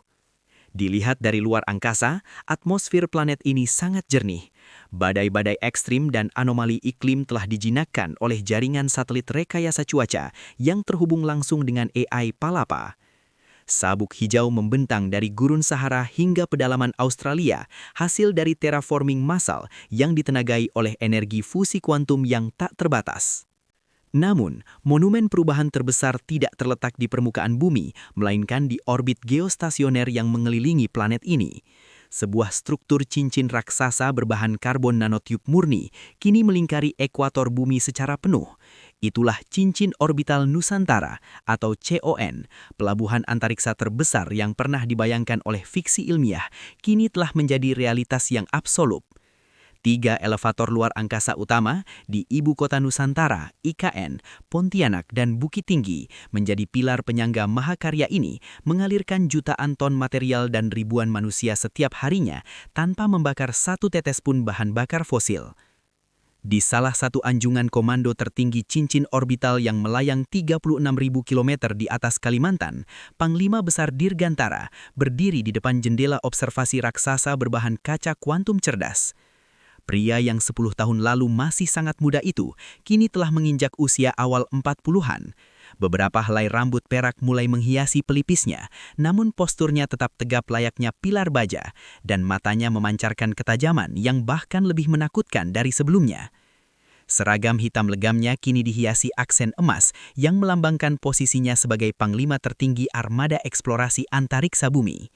Speaker 1: Dilihat dari luar angkasa, atmosfer planet ini sangat jernih. Badai-badai ekstrim dan anomali iklim telah dijinakkan oleh jaringan satelit rekayasa cuaca yang terhubung langsung dengan AI Palapa. Sabuk hijau membentang dari gurun Sahara hingga pedalaman Australia, hasil dari terraforming massal yang ditenagai oleh energi fusi kuantum yang tak terbatas. Namun, monumen perubahan terbesar tidak terletak di permukaan bumi, melainkan di orbit geostasioner yang mengelilingi planet ini. Sebuah struktur cincin raksasa berbahan karbon nanotube murni kini melingkari ekuator bumi secara penuh. Itulah cincin orbital Nusantara atau CON, pelabuhan antariksa terbesar yang pernah dibayangkan oleh fiksi ilmiah, kini telah menjadi realitas yang absolut. 3 elevator luar angkasa utama di Ibu Kota Nusantara, IKN, Pontianak, dan Bukit Tinggi menjadi pilar penyangga mahakarya ini, mengalirkan jutaan ton material dan ribuan manusia setiap harinya tanpa membakar satu tetes pun bahan bakar fosil. Di salah satu anjungan komando tertinggi cincin orbital yang melayang 36.000 km di atas Kalimantan, Panglima Besar Dirgantara berdiri di depan jendela observasi raksasa berbahan kaca kuantum cerdas. Pria yang 10 tahun lalu masih sangat muda itu, kini telah menginjak usia awal 40-an. Beberapa helai rambut perak mulai menghiasi pelipisnya, namun posturnya tetap tegap layaknya pilar baja, dan matanya memancarkan ketajaman yang bahkan lebih menakutkan dari sebelumnya. Seragam hitam legamnya kini dihiasi aksen emas yang melambangkan posisinya sebagai panglima tertinggi armada eksplorasi antariksa bumi.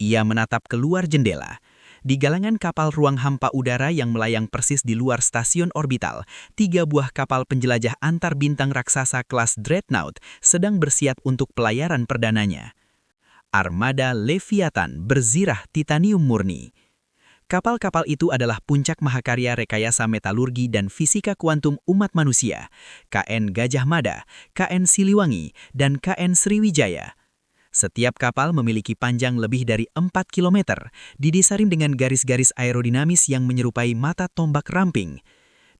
Speaker 1: Ia menatap keluar jendela. Di galangan kapal ruang hampa udara yang melayang persis di luar stasiun orbital, 3 buah kapal penjelajah antar bintang raksasa kelas Dreadnought sedang bersiap untuk pelayaran perdananya. Armada Leviathan berzirah titanium murni. Kapal-kapal itu adalah puncak mahakarya rekayasa metalurgi dan fisika kuantum umat manusia, KN Gajah Mada, KN Siliwangi, dan KN Sriwijaya. Setiap kapal memiliki panjang lebih dari 4 km, didesain dengan garis-garis aerodinamis yang menyerupai mata tombak ramping.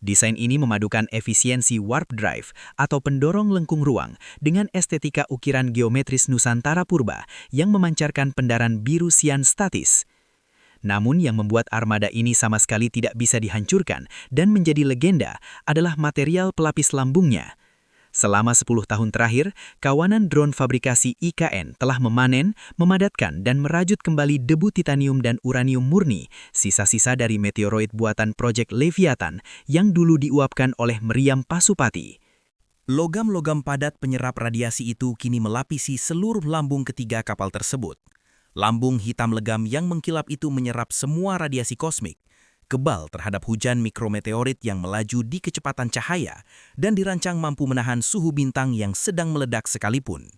Speaker 1: Desain ini memadukan efisiensi warp drive atau pendorong lengkung ruang dengan estetika ukiran geometris Nusantara purba yang memancarkan pendaran biru sian statis. Namun yang membuat armada ini sama sekali tidak bisa dihancurkan dan menjadi legenda adalah material pelapis lambungnya. Selama 10 tahun terakhir, kawanan drone fabrikasi IKN telah memanen, memadatkan, dan merajut kembali debu titanium dan uranium murni, sisa-sisa dari meteoroid buatan Project Leviathan yang dulu diuapkan oleh meriam Pasupati.
Speaker 6: Logam-logam padat penyerap radiasi itu kini melapisi seluruh lambung ketiga kapal tersebut. Lambung hitam legam yang mengkilap itu menyerap semua radiasi kosmik, kebal terhadap hujan mikrometeorit yang melaju di kecepatan cahaya, dan dirancang mampu menahan suhu bintang yang sedang meledak sekalipun.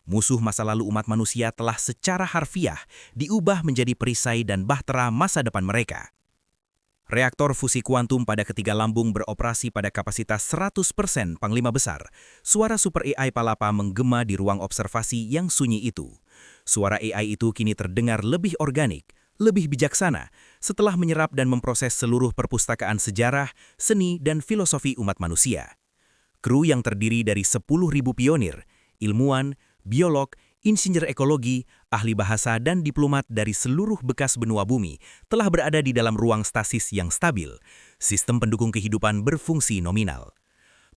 Speaker 6: Musuh masa lalu umat manusia telah secara harfiah diubah menjadi perisai dan bahtera masa depan mereka. Reaktor fusi kuantum pada ketiga lambung beroperasi pada kapasitas 100%. Panglima Besar. Suara Super AI Palapa menggema di ruang observasi yang sunyi itu. Suara AI itu kini terdengar lebih organik, lebih bijaksana, setelah menyerap dan memproses seluruh perpustakaan sejarah, seni, dan filosofi umat manusia. Kru yang terdiri dari 10.000 pionir, ilmuwan, biolog, insinyur ekologi, ahli bahasa, dan diplomat dari seluruh bekas benua bumi telah berada di dalam ruang stasis yang stabil. Sistem pendukung kehidupan berfungsi nominal.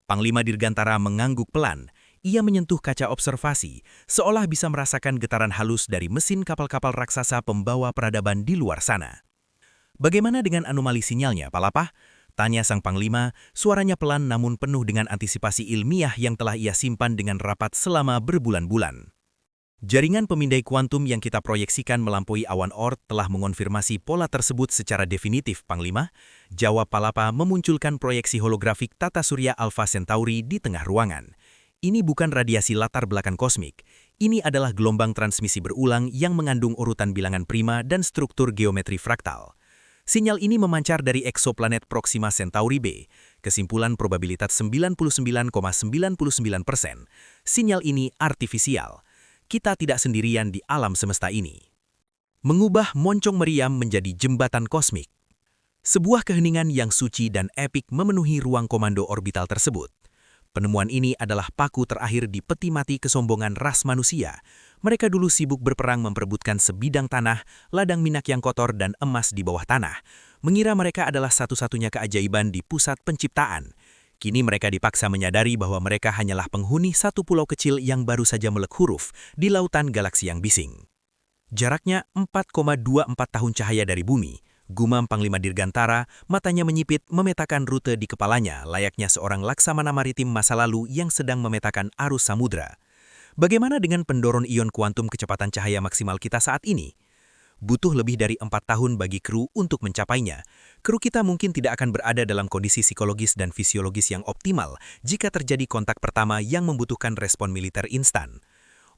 Speaker 6: Panglima Dirgantara mengangguk pelan. Ia menyentuh kaca observasi, seolah bisa merasakan getaran halus dari mesin kapal-kapal raksasa pembawa peradaban di luar sana. Bagaimana dengan anomali sinyalnya, Palapa?
Speaker 2: Tanya sang panglima, suaranya pelan namun penuh dengan antisipasi ilmiah yang telah ia simpan dengan rapat selama berbulan-bulan. Jaringan pemindai kuantum yang kita proyeksikan melampaui awan Oort telah mengonfirmasi pola tersebut secara definitif, Panglima. Jawab Palapa memunculkan proyeksi holografik tata surya Alpha Centauri di tengah ruangan. Ini bukan radiasi latar belakang kosmik. Ini adalah gelombang transmisi berulang yang mengandung urutan bilangan prima dan struktur geometri fraktal. Sinyal ini memancar dari eksoplanet Proxima Centauri b. Kesimpulan probabilitas 99,99%. Sinyal ini artifisial. Kita tidak sendirian di alam semesta ini. Mengubah moncong meriam menjadi jembatan kosmik. Sebuah keheningan yang suci dan epik memenuhi ruang komando orbital tersebut. Penemuan ini adalah paku terakhir di peti mati kesombongan ras manusia. Mereka dulu sibuk berperang memperebutkan sebidang tanah, ladang minyak yang kotor dan emas di bawah tanah. Mengira mereka adalah satu-satunya keajaiban di pusat penciptaan. Kini mereka dipaksa menyadari bahwa mereka hanyalah penghuni satu pulau kecil yang baru saja melek huruf di lautan galaksi yang bising. Jaraknya 4,24 tahun cahaya dari bumi. Gumam Panglima Dirgantara, matanya menyipit memetakan rute di kepalanya layaknya seorang laksamana maritim masa lalu yang sedang memetakan arus samudra. Bagaimana dengan pendorong ion kuantum kecepatan cahaya maksimal kita saat ini? Butuh lebih dari 4 tahun bagi kru untuk mencapainya. Kru kita mungkin tidak akan berada dalam kondisi psikologis dan fisiologis yang optimal jika terjadi kontak pertama yang membutuhkan respon militer instan.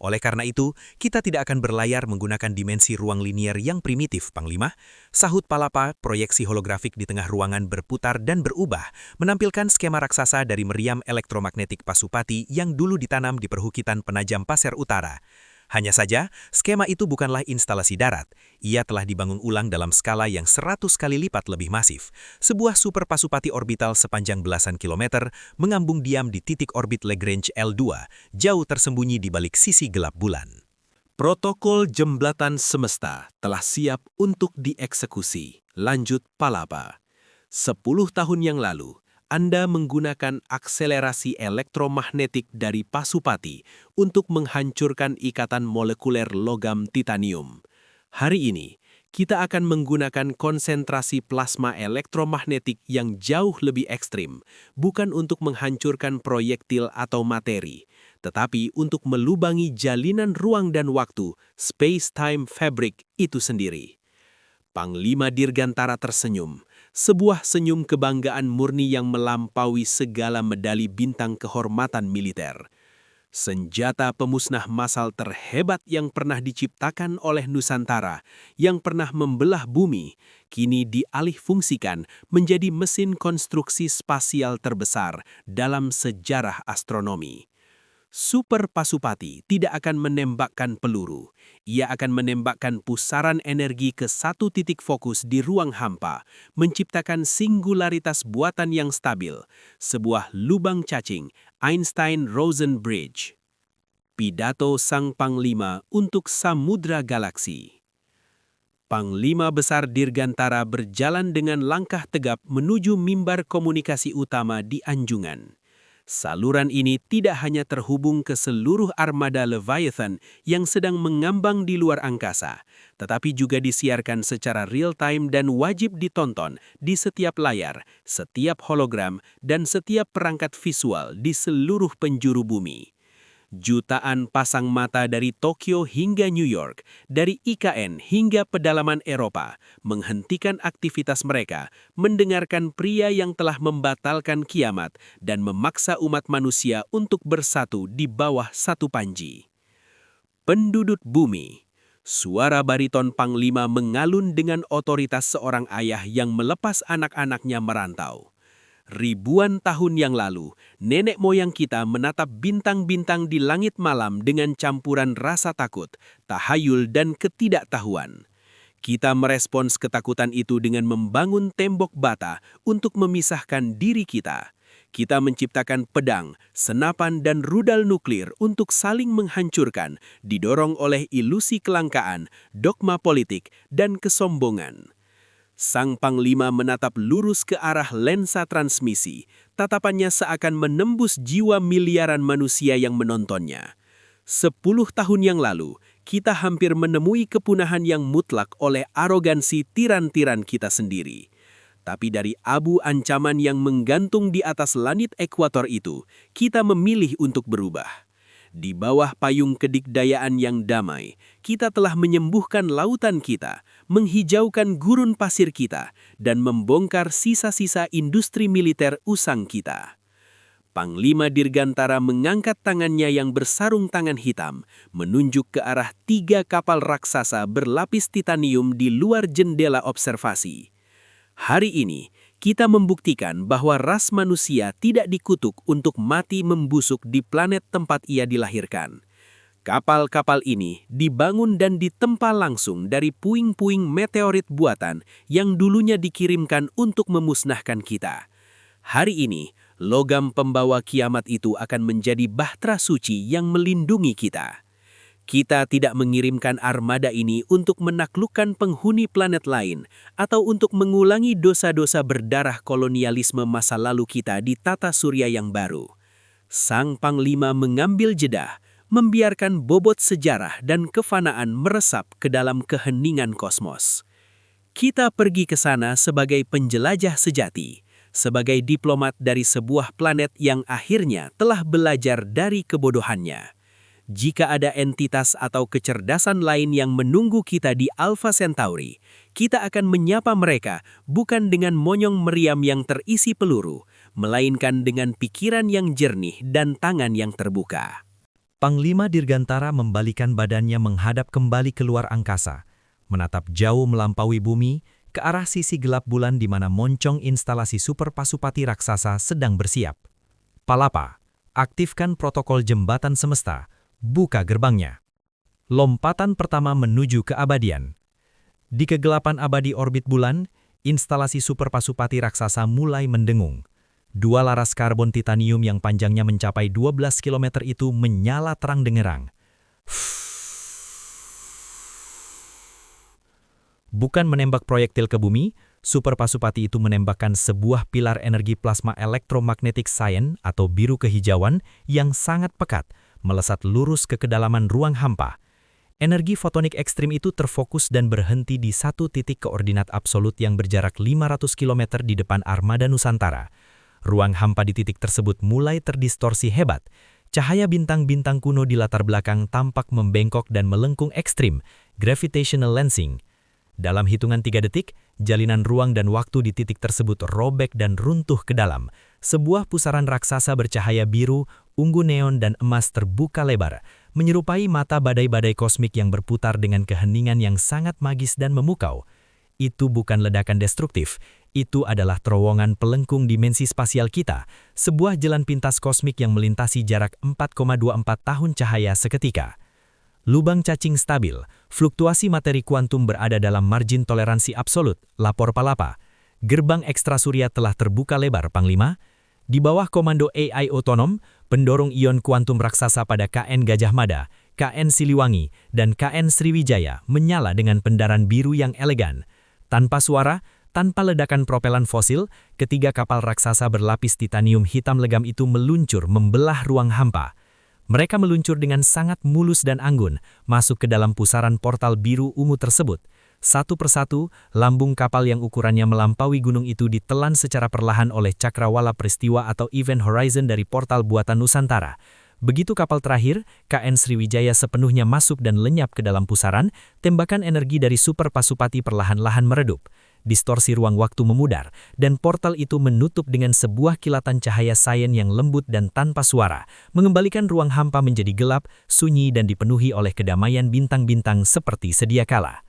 Speaker 2: Oleh karena itu, kita tidak akan berlayar menggunakan dimensi ruang linier yang primitif, Panglima. Sahut Palapa, proyeksi holografik di tengah ruangan berputar dan berubah, menampilkan skema raksasa dari meriam elektromagnetik Pasupati yang dulu ditanam di perbukitan penajam Pasir Utara. Hanya saja, skema itu bukanlah instalasi darat. Ia telah dibangun ulang dalam skala yang 100 kali lipat lebih masif. Sebuah super Pasupati orbital sepanjang belasan kilometer mengambung diam di titik orbit Lagrange L2, jauh tersembunyi di balik sisi gelap bulan.
Speaker 5: Protokol jemblatan semesta telah siap untuk dieksekusi. Lanjut Palapa. 10 tahun yang lalu, Anda menggunakan akselerasi elektromagnetik dari Pasupati untuk menghancurkan ikatan molekuler logam titanium. Hari ini, kita akan menggunakan konsentrasi plasma elektromagnetik yang jauh lebih ekstrim, bukan untuk menghancurkan proyektil atau materi, tetapi untuk melubangi jalinan ruang dan waktu, space-time fabric itu sendiri. Panglima Dirgantara tersenyum. Sebuah senyum kebanggaan murni yang melampaui segala medali bintang kehormatan militer. Senjata pemusnah massal terhebat yang pernah diciptakan oleh Nusantara, yang pernah membelah bumi, kini dialihfungsikan menjadi mesin konstruksi spasial terbesar dalam sejarah astronomi. Super Pasupati tidak akan menembakkan peluru. Ia akan menembakkan pusaran energi ke satu titik fokus di ruang hampa, menciptakan singularitas buatan yang stabil, sebuah lubang cacing, Einstein-Rosen Bridge. Pidato Sang Panglima untuk Samudra Galaksi. Panglima Besar Dirgantara berjalan dengan langkah tegap menuju mimbar komunikasi utama di Anjungan. Saluran ini tidak hanya terhubung ke seluruh armada Leviathan yang sedang mengambang di luar angkasa, tetapi juga disiarkan secara real-time dan wajib ditonton di setiap layar, setiap hologram, dan setiap perangkat visual di seluruh penjuru bumi. Jutaan pasang mata dari Tokyo hingga New York, dari IKN hingga pedalaman Eropa, menghentikan aktivitas mereka, mendengarkan pria yang telah membatalkan kiamat dan memaksa umat manusia untuk bersatu di bawah satu panji. Penduduk bumi. Suara bariton Panglima mengalun dengan otoritas seorang ayah yang melepas anak-anaknya merantau. Ribuan tahun yang lalu, nenek moyang kita menatap bintang-bintang di langit malam dengan campuran rasa takut, tahayul, dan ketidaktahuan. Kita merespons ketakutan itu dengan membangun tembok bata untuk memisahkan diri kita. Kita menciptakan pedang, senapan, dan rudal nuklir untuk saling menghancurkan, didorong oleh ilusi kelangkaan, dogma politik, dan kesombongan. Sang Panglima menatap lurus ke arah lensa transmisi. Tatapannya seakan menembus jiwa miliaran manusia yang menontonnya. 10 tahun yang lalu, kita hampir menemui kepunahan yang mutlak oleh arogansi tiran-tiran kita sendiri. Tapi dari abu ancaman yang menggantung di atas langit ekuator itu, kita memilih untuk berubah. Di bawah payung kedikdayaan yang damai, kita telah menyembuhkan lautan kita, menghijaukan gurun pasir kita, dan membongkar sisa-sisa industri militer usang kita. Panglima Dirgantara mengangkat tangannya yang bersarung tangan hitam, menunjuk ke arah 3 kapal raksasa berlapis titanium di luar jendela observasi. Hari ini, kita membuktikan bahwa ras manusia tidak dikutuk untuk mati membusuk di planet tempat ia dilahirkan. Kapal-kapal ini dibangun dan ditempa langsung dari puing-puing meteorit buatan yang dulunya dikirimkan untuk memusnahkan kita. Hari ini, logam pembawa kiamat itu akan menjadi bahtera suci yang melindungi kita. Kita tidak mengirimkan armada ini untuk menaklukkan penghuni planet lain atau untuk mengulangi dosa-dosa berdarah kolonialisme masa lalu kita di tata surya yang baru. Sang Panglima mengambil jeda, membiarkan bobot sejarah dan kefanaan meresap ke dalam keheningan kosmos. Kita pergi ke sana sebagai penjelajah sejati, sebagai diplomat dari sebuah planet yang akhirnya telah belajar dari kebodohannya. Jika ada entitas atau kecerdasan lain yang menunggu kita di Alpha Centauri, kita akan menyapa mereka bukan dengan monyong meriam yang terisi peluru, melainkan dengan pikiran yang jernih dan tangan yang terbuka.
Speaker 2: Panglima Dirgantara membalikan badannya menghadap kembali keluar angkasa, menatap jauh melampaui bumi, ke arah sisi gelap bulan di mana moncong instalasi Super Pasupati raksasa sedang bersiap. Palapa, aktifkan protokol jembatan semesta. Buka gerbangnya. Lompatan pertama menuju keabadian. Di kegelapan abadi orbit bulan, instalasi Super Pasupati raksasa mulai mendengung. 2 laras karbon titanium yang panjangnya mencapai 12 km itu menyala terang dengerang. Bukan menembak proyektil ke bumi, Super Pasupati itu menembakkan sebuah pilar energi plasma elektromagnetik cyan atau biru kehijauan yang sangat pekat, melesat lurus ke kedalaman ruang hampa. Energi fotonik ekstrim itu terfokus dan berhenti di satu titik koordinat absolut yang berjarak 500 km di depan armada Nusantara. Ruang hampa di titik tersebut mulai terdistorsi hebat. Cahaya bintang-bintang kuno di latar belakang tampak membengkok dan melengkung ekstrim, gravitational lensing. Dalam hitungan 3 detik, jalinan ruang dan waktu di titik tersebut robek dan runtuh ke dalam. Sebuah pusaran raksasa bercahaya biru, ungu neon dan emas terbuka lebar, menyerupai mata badai-badai kosmik yang berputar dengan keheningan yang sangat magis dan memukau. Itu bukan ledakan destruktif, itu adalah terowongan pelengkung dimensi spasial kita, sebuah jalan pintas kosmik yang melintasi jarak 4,24 tahun cahaya seketika. Lubang cacing stabil, fluktuasi materi kuantum berada dalam margin toleransi absolut, lapor Palapa. Gerbang ekstrasurya telah terbuka lebar, Panglima. Di bawah komando AI otonom, pendorong ion kuantum raksasa pada KN Gajah Mada, KN Siliwangi, dan KN Sriwijaya menyala dengan pendaran biru yang elegan. Tanpa suara, tanpa ledakan propelan fosil, 3 kapal raksasa berlapis titanium hitam legam itu meluncur membelah ruang hampa. Mereka meluncur dengan sangat mulus dan anggun, masuk ke dalam pusaran portal biru ungu tersebut. Satu persatu, lambung kapal yang ukurannya melampaui gunung itu ditelan secara perlahan oleh cakrawala peristiwa atau event horizon dari portal buatan Nusantara. Begitu kapal terakhir, KN Sriwijaya sepenuhnya masuk dan lenyap ke dalam pusaran, tembakan energi dari Super Pasupati perlahan-lahan meredup. Distorsi ruang waktu memudar, dan portal itu menutup dengan sebuah kilatan cahaya sains yang lembut dan tanpa suara, mengembalikan ruang hampa menjadi gelap, sunyi dan dipenuhi oleh kedamaian bintang-bintang seperti sedia kala.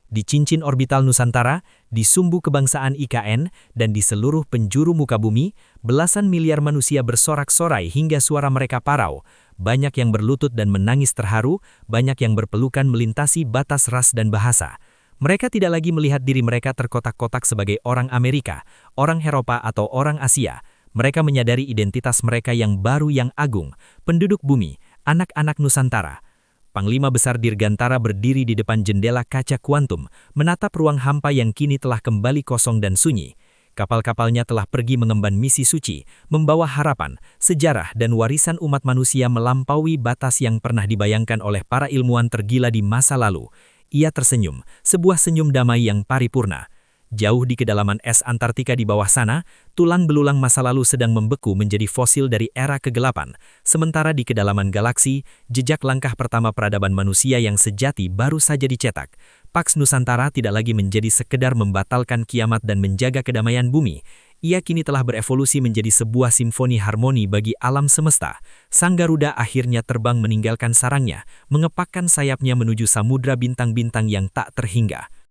Speaker 2: Di cincin orbital Nusantara, di sumbu kebangsaan IKN, dan di seluruh penjuru muka bumi, belasan miliar manusia bersorak-sorai hingga suara mereka parau. Banyak yang berlutut dan menangis terharu, banyak yang berpelukan melintasi batas ras dan bahasa. Mereka tidak lagi melihat diri mereka terkotak-kotak sebagai orang Amerika, orang Eropa atau orang Asia. Mereka menyadari identitas mereka yang baru yang agung, penduduk bumi, anak-anak Nusantara. Panglima Besar Dirgantara berdiri di depan jendela kaca kuantum, menatap ruang hampa yang kini telah kembali kosong dan sunyi. Kapal-kapalnya telah pergi mengemban misi suci, membawa harapan, sejarah dan warisan umat manusia melampaui batas yang pernah dibayangkan oleh para ilmuwan tergila di masa lalu. Ia tersenyum, sebuah senyum damai yang paripurna. Jauh di kedalaman es Antartika di bawah sana, tulang belulang masa lalu sedang membeku menjadi fosil dari era kegelapan. Sementara di kedalaman galaksi, jejak langkah pertama peradaban manusia yang sejati baru saja dicetak. Pax Nusantara tidak lagi menjadi sekedar membatalkan kiamat dan menjaga kedamaian bumi. Ia kini telah berevolusi menjadi sebuah simfoni harmoni bagi alam semesta. Sang Garuda akhirnya terbang meninggalkan sarangnya, mengepakkan sayapnya menuju samudra bintang-bintang yang tak terhingga.